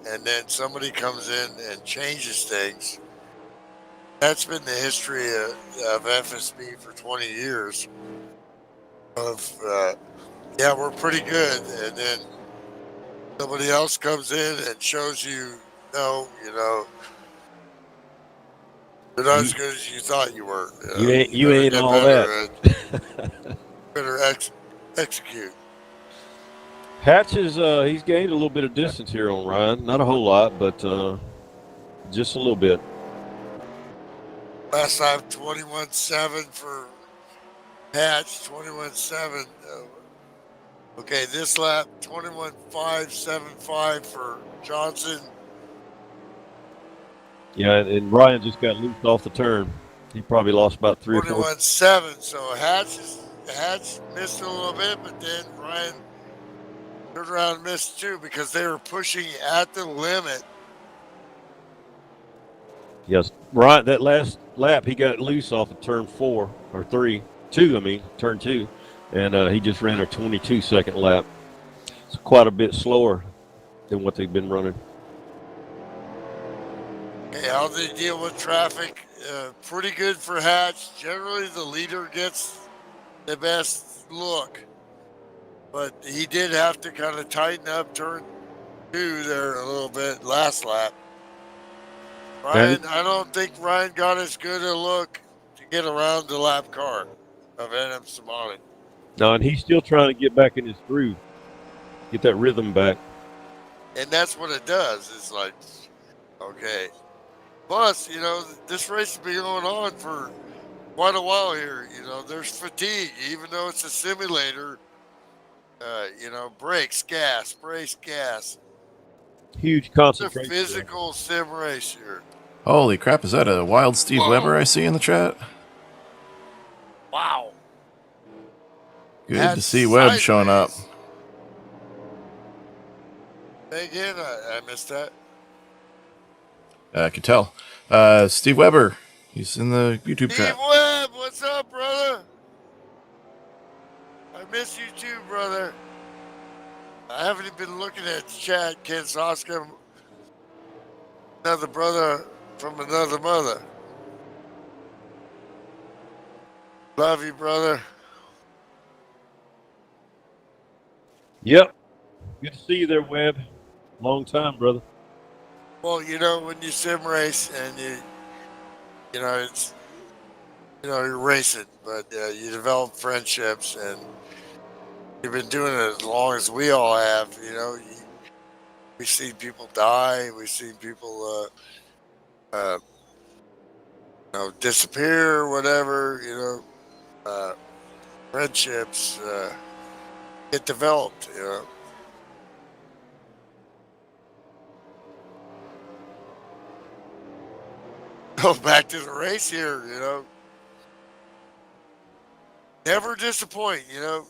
Speaker 3: and then somebody comes in and changes things. That's been the history of FSB for 20 years. We're pretty good, and then somebody else comes in and shows you, you're not as good as you thought you were.
Speaker 4: You ain't all that.
Speaker 3: Better execute.
Speaker 4: Hatch is he's gained a little bit of distance here on Ryan. Not a whole lot, but just a little bit.
Speaker 3: Last time 21.7 for Hatch, 21.7. Okay, this lap 21.575 for Johnson.
Speaker 4: Yeah, and Ryan just got loose off the turn. He probably lost about 3 or 4.
Speaker 3: 21.7. So Hatch missed a little bit, but then Ryan turned around and missed too because they were pushing at the limit.
Speaker 4: Yes, Ryan, that last lap he got loose off of turn 4 or 3, 2. I mean, turn 2, and he just ran a 22-second lap. It's quite a bit slower than what they've been running.
Speaker 3: Okay, how they deal with traffic? Pretty good for Hatch. Generally, the leader gets the best look. but he did have to kind of tighten up turn 2 there a little bit last lap. Ryan, I don't think Ryan got as good a look to get around the lap car of NM Simonic.
Speaker 4: No, and he's still trying to get back in his groove, get that rhythm back.
Speaker 3: And that's what it does. It's like, okay. Plus, you know, this race has been going on for quite a while here. You know, there's fatigue, even though it's a simulator. You know, brakes, gas, brace, gas.
Speaker 4: Huge
Speaker 3: It's a
Speaker 4: concentration.
Speaker 3: physical sim race here.
Speaker 2: Holy crap, is that a wild Steve Weber I see in the chat?
Speaker 3: Wow.
Speaker 2: Good
Speaker 3: That's
Speaker 2: to see Webb showing up.
Speaker 3: sideways. Say again, I missed that.
Speaker 2: I could tell. Steve Weber, he's in the YouTube
Speaker 3: Steve
Speaker 2: chat.
Speaker 3: Webb, what's up, brother? I miss you too, brother. I haven't even been looking at the chat. Ken Soska, another brother from another mother. Love you, brother.
Speaker 4: Yep. Good to see you there, Webb. Long time, brother.
Speaker 3: Well, you know, when you sim race and you know, it's, you know, you're racing, but you develop friendships, and you've been doing it as long as we all have. You know, we've seen people die, we've seen people, you know, disappear or whatever. You know, friendships get developed. You know. Go back to the race here, you know. Never disappoint, you know.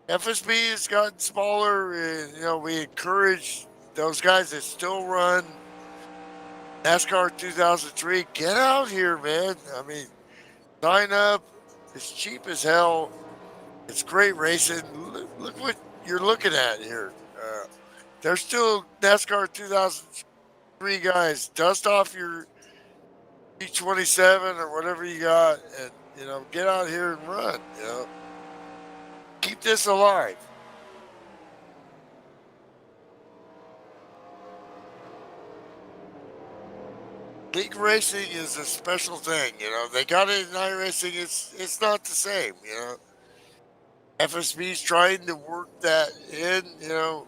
Speaker 3: FSB has gotten smaller, and, you know, we encourage those guys that still run NASCAR 2003, get out here, man. I mean, sign up. It's cheap as hell. It's great racing. Look what you're looking at here. There's still NASCAR 2003 guys. Dust off your P27 or whatever you got, and, you know, get out here and run, you know. Keep this alive. League racing is a special thing, you know. They got it in iRacing. It's not the same, you know. FSB's trying to work that in, you know.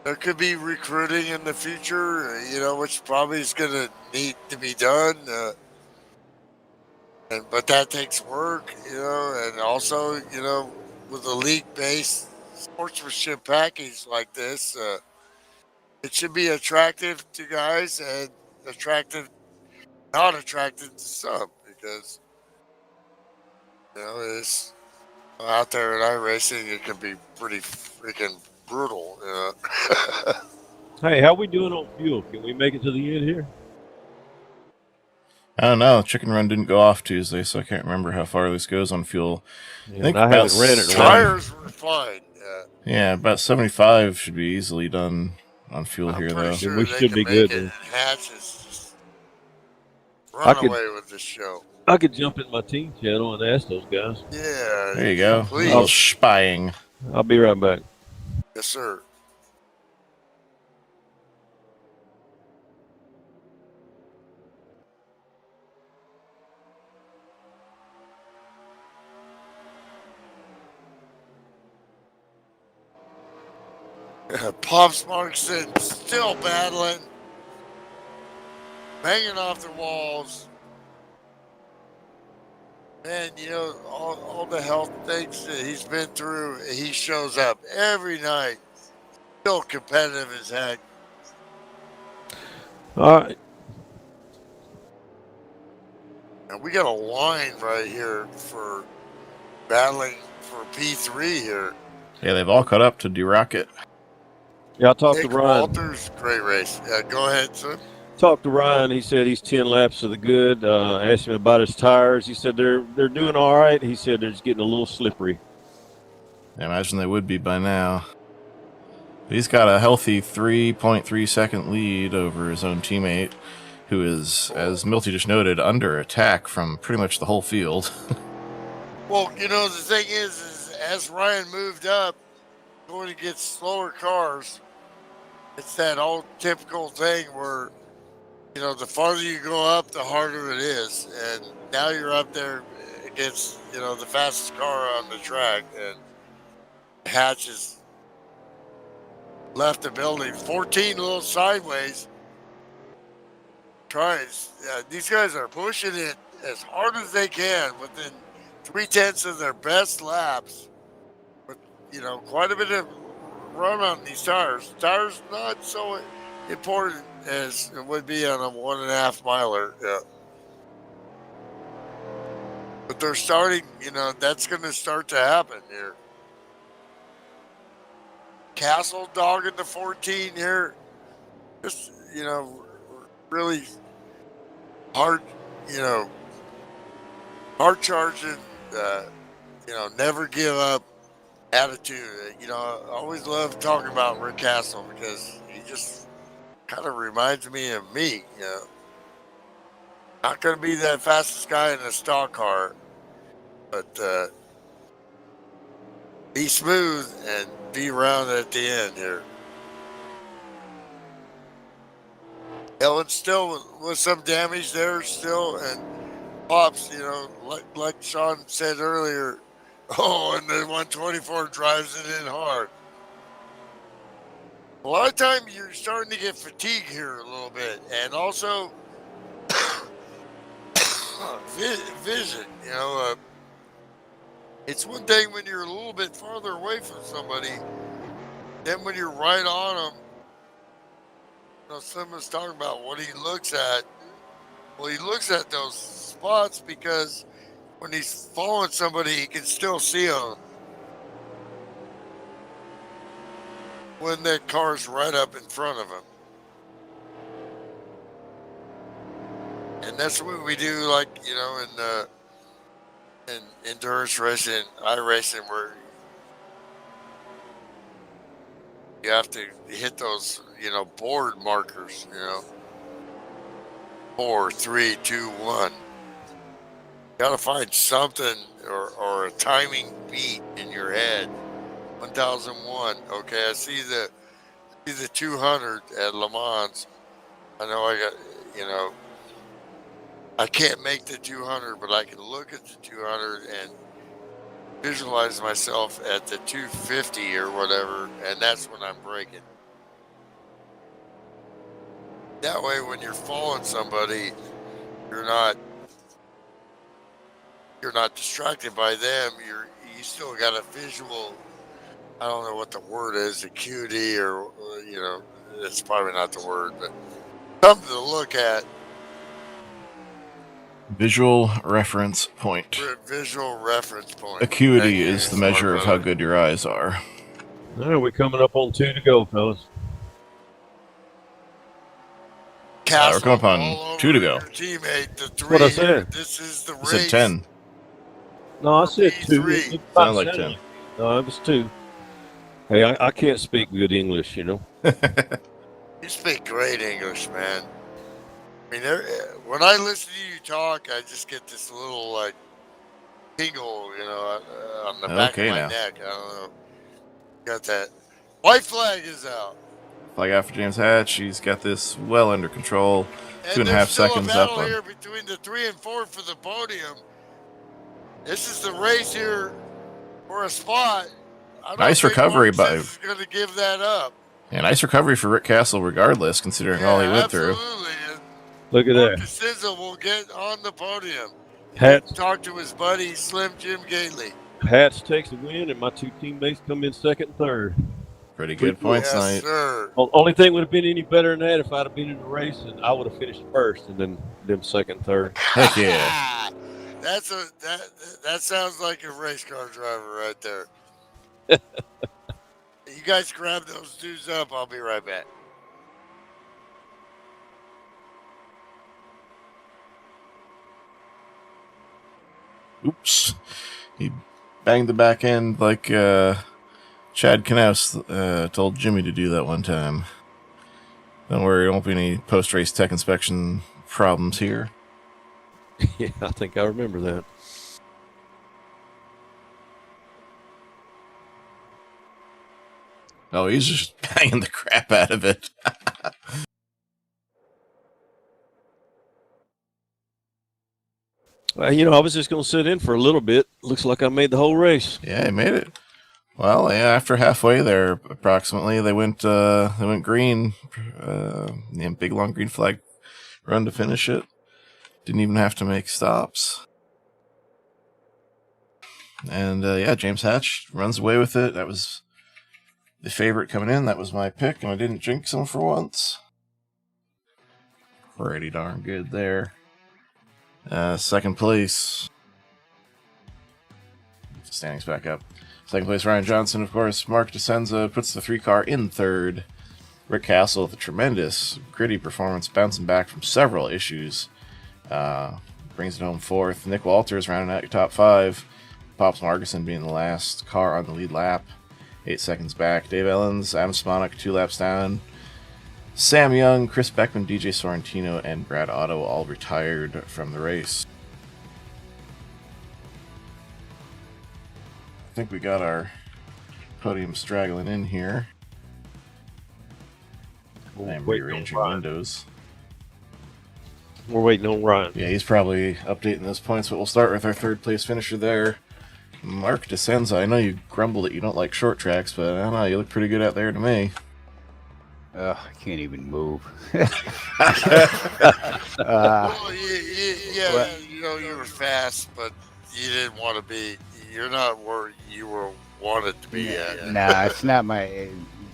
Speaker 3: There could be recruiting in the future, you know, which probably is going to need to be done. But that takes work, you know, and also, you know, with a league-based sportsmanship package like this, it should be attractive to guys and not attractive to some, because, you know, it's out there in iRacing, it can be pretty freaking brutal, you know.
Speaker 4: Hey, how we doing on fuel? Can we make it to the end here?
Speaker 2: I don't know. Chicken Run didn't go off Tuesday, so I can't remember how far this goes on fuel.
Speaker 4: Yeah, I haven't ran it.
Speaker 3: Tires were fine.
Speaker 2: Yeah, about 75 should be easily done on fuel here, though.
Speaker 3: Sure
Speaker 4: we should be good.
Speaker 3: Hatch is just run away with this show.
Speaker 4: I could jump in my team channel and ask those guys.
Speaker 3: Yeah.
Speaker 2: There you go.
Speaker 3: Please.
Speaker 2: A little spying.
Speaker 4: I'll be right back.
Speaker 3: Yes, sir. Pops Markson still battling, banging off the walls. Man, you know, all the health things that he's been through, he shows up every night, still competitive as heck.
Speaker 4: All right.
Speaker 3: And we got a line right here for battling for P3 here.
Speaker 2: Yeah, they've all caught up to D-Rocket.
Speaker 4: Yeah, I talked to
Speaker 3: Nick
Speaker 4: Ryan.
Speaker 3: Walters, great race. Yeah, go ahead, son.
Speaker 4: Talked to Ryan. He said he's 10 laps of the good. Asked him about his tires. He said they're doing all right. He said they're just getting a little slippery.
Speaker 2: I imagine they would be by now. He's got a healthy 3.3 second lead over his own teammate, who is, as Milty just noted, under attack from pretty much the whole field.
Speaker 3: Well, you know, the thing is as Ryan moved up, going against slower cars, it's that old typical thing where, you know, the farther you go up, the harder it is. And now you're up there against, you know, the fastest car on the track, and Hatch has left the building 14 a little sideways. These guys are pushing it as hard as they can within 3/10 of their best laps. With, you know, quite a bit of run on these tires. Tires not so important as it would be on a 1.5 miler. Yeah. But they're starting, you know, that's going to start to happen here. Castle dogging the 14 here. Just, you know, really hard, you know, hard charging, you know, never give up attitude. You know, I always love talking about Rick Castle because he just kind of reminds me of me, you know. Not going to be that fastest guy in a stock car, but be smooth and be around at the end here. Ellen still with some damage there still, and Pops, you know, like Sean said earlier, and the 124 drives it in hard. A lot of times you're starting to get fatigue here a little bit, and also vision, you know. It's one thing when you're a little bit farther away from somebody, then when you're right on them, you know, someone's talking about what he looks at. Well, he looks at those spots because when he's following somebody, he can still see them when that car's right up in front of him. And that's what we do, like, you know, in endurance racing, iRacing, where you have to hit those, you know, board markers, you know. 4, 3, 2, 1. Got to find something or a timing beat in your head. 1001. Okay, I see the 200 at Le Mans. I know I got, you know, I can't make the 200, but I can look at the 200 and visualize myself at the 250 or whatever, and that's when I'm braking. That way, when you're following somebody, you're not distracted by them. You still got a visual. I don't know what the word is, acuity, or, you know, it's probably not the word, but something to look at.
Speaker 2: Visual reference point.
Speaker 3: Visual reference point.
Speaker 2: Acuity is the measure of how good your eyes are.
Speaker 4: All right, we're coming up on 2 to go, fellas.
Speaker 2: We're coming up on 2 to go.
Speaker 3: Teammate, the 3.
Speaker 4: What I said.
Speaker 3: This is the
Speaker 2: You
Speaker 3: race.
Speaker 2: said 10.
Speaker 4: No, I said 2.
Speaker 3: P3.
Speaker 2: Sounded like 10.
Speaker 4: No, it was 2. Hey, I can't speak good English, you know.
Speaker 3: You speak great English, man. I mean, when I listen to you talk, I just get this little, like, tingle, you know, on the back of my neck. I don't know. Got that. White flag is out.
Speaker 2: Flag out for James Hatch. He's got this well under control. 2.5 seconds up on.
Speaker 3: Here between the 3 and 4 for the podium. This is the race here for a spot.
Speaker 2: Nice recovery by.
Speaker 3: Is going to give that up.
Speaker 2: Yeah, nice recovery for Rick Castle, regardless, considering all he went through.
Speaker 4: Look at that.
Speaker 3: Sizzle will get on the podium.
Speaker 4: Hats.
Speaker 3: Talk to his buddy Slim Jim Gately.
Speaker 4: Hats takes the win, and my 2 teammates come in second and third.
Speaker 2: Pretty good points night.
Speaker 3: Sir.
Speaker 4: Only thing would have been any better than that if I'd have been in the race, and I would have finished first, and then them second, third.
Speaker 2: Heck yeah.
Speaker 3: That sounds like a race car driver right there. You guys grab those dudes up. I'll be right back.
Speaker 2: Oops. He banged the back end like Chad Knaus told Jimmy to do that one time. Don't worry, there won't be any post-race tech inspection problems here.
Speaker 4: Yeah, I think I remember that.
Speaker 2: Oh, he's just banging the crap out of it.
Speaker 4: I was just going to sit in for a little bit. Looks like I made the whole race.
Speaker 2: Yeah, he made it. Well, yeah, after halfway there, approximately, they went green. Big long green flag run to finish it. Didn't even have to make stops. And James Hatch runs away with it. That was the favorite coming in. That was my pick, and I didn't jinx him for once. Pretty darn good there. Second place. Standings back up. Second place, Ryan Johnson, of course. Mark DeSenza puts the 3-car in third. Rick Castle with a tremendous, gritty performance, bouncing back from several issues. Brings it home fourth. Nick Walters rounding out your top 5. Pops Marguson being the last car on the lead lap. 8 seconds back. Dave Ellens, Adam Smonik, 2 laps down. Sam Young, Chris Beckman, DJ Sorrentino, and Brad Otto all retired from the race. I think we got our podium straggling in here. I'm rearranging windows.
Speaker 4: We're waiting on Ryan.
Speaker 2: Yeah, he's probably updating those points, but we'll start with our third place finisher there. Mark DeSenza. I know you grumble that you don't like short tracks, but I don't know, you look pretty good out there to me.
Speaker 8: I can't even move.
Speaker 3: Well, you were fast, but you didn't want to be. You're not where you were wanted to be at.
Speaker 8: Nah, it's not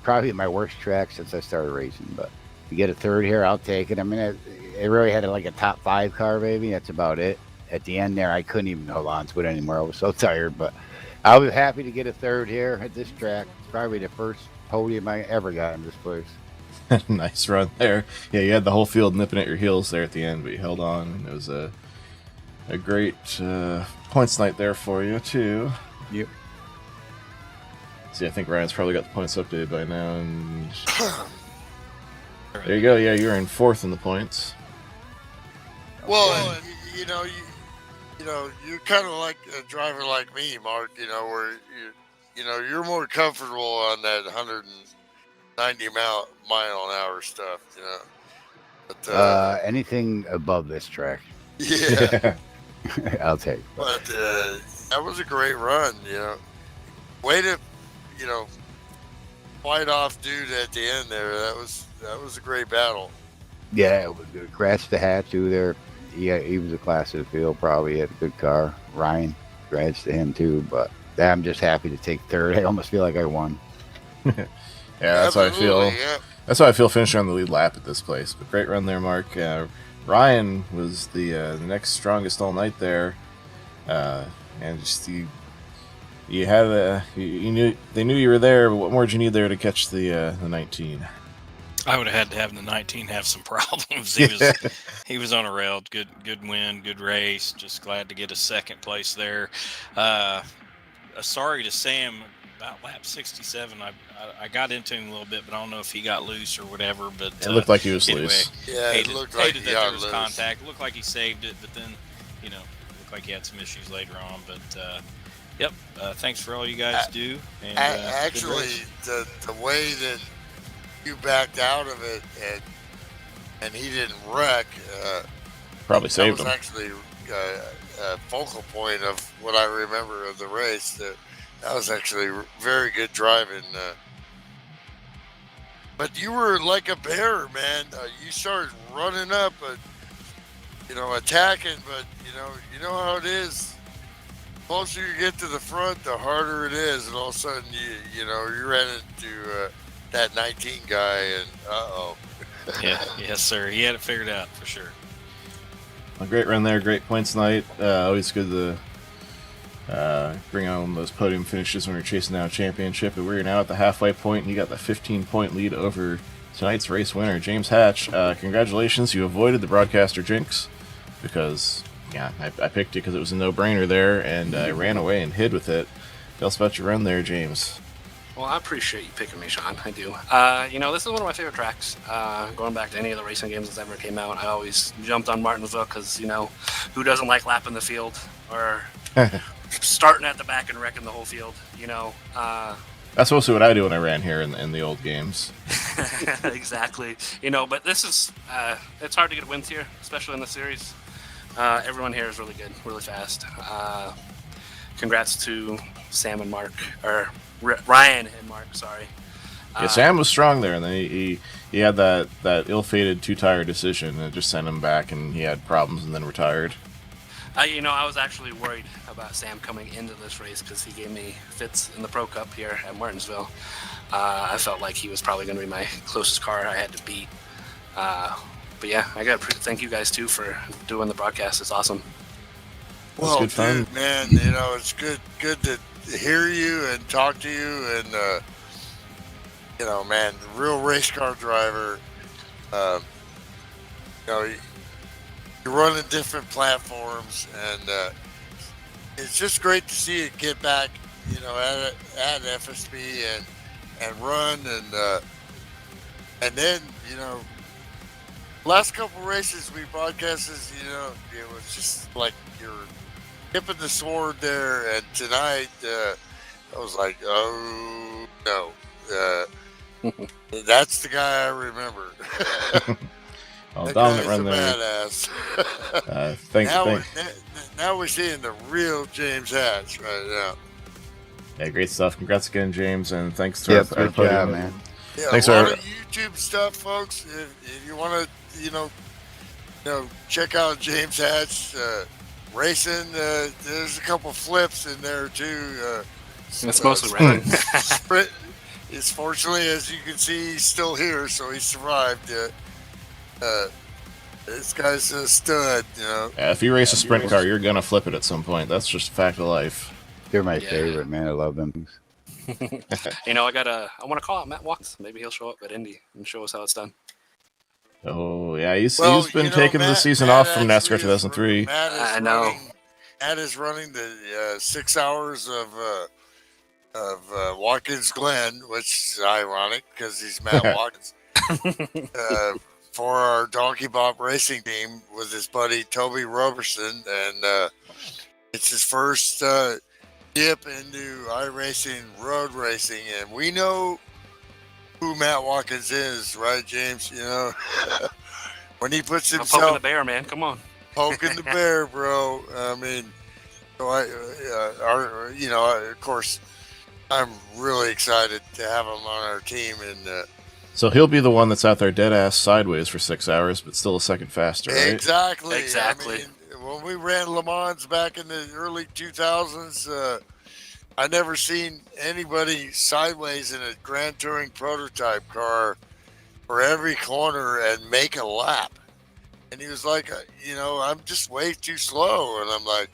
Speaker 8: probably my worst track since I started racing. But to get a third here, I'll take it. I mean, it really had like a top 5 car, maybe. That's about it. At the end there, I couldn't even hold on to it anymore. I was so tired. But I was happy to get a third here at this track. It's probably the first podium I ever got in this place.
Speaker 2: Nice run there. Yeah, you had the whole field nipping at your heels there at the end, but you held on. It was a great points night there for you, too.
Speaker 8: Yep.
Speaker 2: See, I think Ryan's probably got the points updated by now. And there you go. Yeah, you're in 4th in the points.
Speaker 3: Well, you're kind of like a driver like me, Mark. Where you're more comfortable on that 190 mile an hour stuff. But
Speaker 8: anything above this track,
Speaker 3: yeah,
Speaker 8: I'll take.
Speaker 3: but that was a great run. Way to fight off dude at the end there. That was a great battle.
Speaker 8: Yeah, it was good. Congrats to Hatch too there. Yeah, he was a class of the field. Probably had a good car. Ryan, congrats to him too. But I'm just happy to take third. I almost feel like I won.
Speaker 2: Yeah, that's how I feel.
Speaker 3: Yeah.
Speaker 2: That's how I feel finishing on the lead lap at this place. But great run there, Mark. Ryan was the next strongest all night there, and just you had you knew they knew you were there. But what more did you need there to catch the 19?
Speaker 9: I would have had to have the 19 have some problems. He was on a rail. Good win, good race. Just glad to get a second place there. Sorry to Sam about lap 67. I got into him a little bit, but I don't know if he got loose or whatever. But
Speaker 2: it looked like he was
Speaker 9: anyway,
Speaker 2: loose.
Speaker 3: Yeah, it looked like he
Speaker 9: that
Speaker 3: got
Speaker 9: there was
Speaker 3: loose.
Speaker 9: contact. Looked like he saved it, but then looked like he had some issues later on. But yep. Thanks for all you guys do. And
Speaker 3: actually, the way that you backed out of it and he didn't wreck,
Speaker 2: Probably saved him.
Speaker 3: That was actually a focal point of what I remember of the race. That was actually very good driving. But you were like a bear, man. You started running up, attacking. But you know how it is. The closer you get to the front, the harder it is, and all of a sudden you ran into that 19 guy, and
Speaker 9: yes, sir. He had it figured out for sure.
Speaker 2: A great run there, great points night. Always good to bring on those podium finishes when you're chasing down a championship. But we're now at the halfway point, and you got the 15-point lead over tonight's race winner, James Hatch. Congratulations, you avoided the broadcaster jinx because, I picked you because it was a no-brainer there, and I ran away and hid with it. Tell us about your run there, James.
Speaker 10: Well, I appreciate you picking me, Sean. I do. This is one of my favorite tracks. Going back to any of the racing games that ever came out, I always jumped on Martinsville because, who doesn't like lapping the field or starting at the back and wrecking the whole field?
Speaker 2: That's mostly what I do when I ran here in the old games.
Speaker 10: Exactly. But this is it's hard to get wins here, especially in the series. Everyone here is really good, really fast. Congrats to Sam and Mark, or Ryan and Mark. Sorry.
Speaker 2: Yeah, Sam was strong there, and then he had that ill-fated 2-tire decision, and it just sent him back, and he had problems, and then retired.
Speaker 10: I was actually worried about Sam coming into this race because he gave me fits in the Pro Cup here at Martinsville. I felt like he was probably going to be my closest car I had to beat. But yeah, I got to thank you guys too for doing the broadcast. It's awesome.
Speaker 3: Well,
Speaker 2: good fun.
Speaker 3: dude, man, it's good to hear you and talk to you, and man, real race car driver. You're running different platforms, and it's just great to see it get back, at FSB and run, and then last couple races we broadcasted, it was just like you're tipping the sword there, and tonight I was like, oh no, that's the guy I remember.
Speaker 2: Oh,
Speaker 3: that
Speaker 2: dominant
Speaker 3: guy's
Speaker 2: run
Speaker 3: a
Speaker 2: there.
Speaker 3: badass.
Speaker 2: Thanks.
Speaker 3: Now we're seeing the real James Hatch right now.
Speaker 2: Yeah, great stuff. Congrats again, James, and thanks to
Speaker 8: Yep,
Speaker 2: our
Speaker 8: good job,
Speaker 2: podium.
Speaker 8: man.
Speaker 3: Yeah,
Speaker 2: Thanks,
Speaker 3: a lot
Speaker 2: our-
Speaker 3: of YouTube stuff, folks. If you want to, check out James Hatch racing. There's a couple flips in there too.
Speaker 10: It's mostly racing.
Speaker 3: Sprint is fortunately, as you can see, he's still here, so he survived. This guy's a stud,
Speaker 2: Yeah, if you race a sprint car, you're gonna flip it at some point. That's just a fact of life.
Speaker 8: They're my favorite, man. I love them.
Speaker 10: I want to call out Matt Watts. Maybe he'll show up at Indy and show us how it's done.
Speaker 2: Oh yeah, he's
Speaker 3: Well,
Speaker 2: been taking the season off from NASCAR 2003.
Speaker 10: I know.
Speaker 3: Matt is running the 6 hours of Watkins Glen, which is ironic because he's Matt Watkins. For our Donkey Bob racing team with his buddy Toby Roberson, and it's his first dip into iRacing, road racing, and we know who Matt Watkins is, right, James? When he puts
Speaker 10: I'm
Speaker 3: himself
Speaker 10: poking the bear, man. Come on.
Speaker 3: poking the bear, bro. I mean, so of course, I'm really excited to have him on our team, and
Speaker 2: So he'll be the one that's out there dead ass sideways for 6 hours, but still a second faster, right?
Speaker 3: Exactly.
Speaker 10: Exactly.
Speaker 3: I mean, when we ran Le Mans back in the early 2000s, I never seen anybody sideways in a Grand Touring prototype car for every corner and make a lap. And he was like, I'm just way too slow. And I'm like,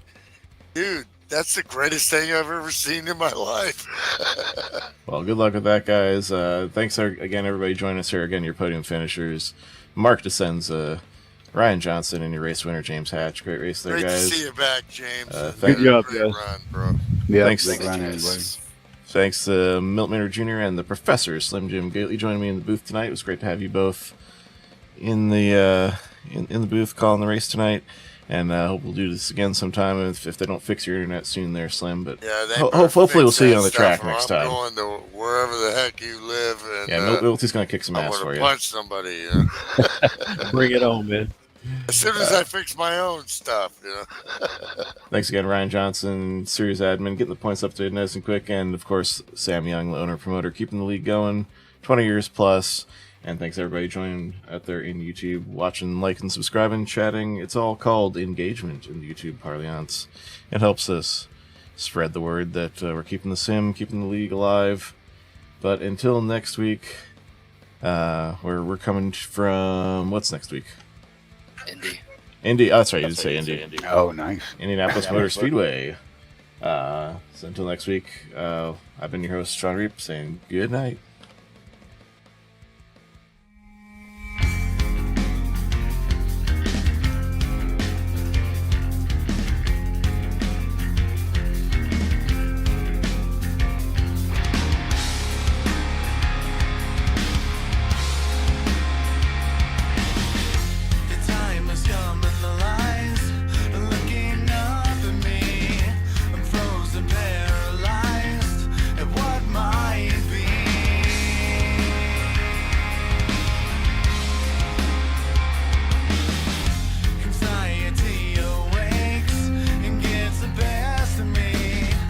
Speaker 3: dude, that's the greatest thing I've ever seen in my life.
Speaker 2: Well, good luck with that, guys. Thanks again, everybody joining us here. Again, your podium finishers. Mark descends, Ryan Johnson, and your race winner, James Hatch. Great race there,
Speaker 3: Great
Speaker 2: guys.
Speaker 3: to see you back, James.
Speaker 2: Thank
Speaker 4: you. Good job,
Speaker 3: Great
Speaker 4: guys.
Speaker 3: run, bro.
Speaker 8: Yeah,
Speaker 2: Thanks.
Speaker 8: big run, everybody.
Speaker 2: Thanks to Milt Maynard Jr. and the Professor, Slim Jim Gately, joining me in the booth tonight. It was great to have you both in the in the booth calling the race tonight. And I hope we'll do this again sometime if they don't fix your internet soon there, Slim. But
Speaker 3: Yeah, they
Speaker 2: hopefully we'll see you on the
Speaker 3: fix
Speaker 2: track
Speaker 3: that stuff,
Speaker 2: next
Speaker 3: or
Speaker 2: time.
Speaker 3: I'm going to wherever the heck you live, and
Speaker 2: Yeah, Milty's going to kick some
Speaker 3: I
Speaker 2: ass
Speaker 3: want
Speaker 2: for
Speaker 3: to
Speaker 2: you.
Speaker 3: punch somebody.
Speaker 4: Bring it on, man.
Speaker 3: As soon as I fix my own stuff,
Speaker 2: Thanks again, Ryan Johnson, series admin, getting the points up to nice and quick. And, of course, Sam Young, the owner promoter, keeping the league going, 20 years plus. And thanks everybody joining out there in YouTube, watching, liking, subscribing, chatting. It's all called engagement in the YouTube parlance. It helps us spread the word that we're keeping the sim, keeping the league alive. But until next week, we're coming from, what's next week? Indy. Oh, that's right, you did say Indy.
Speaker 8: Oh, nice.
Speaker 2: Indianapolis Motor Speedway. So until next week, I've been your host, Sean Reap, saying good night.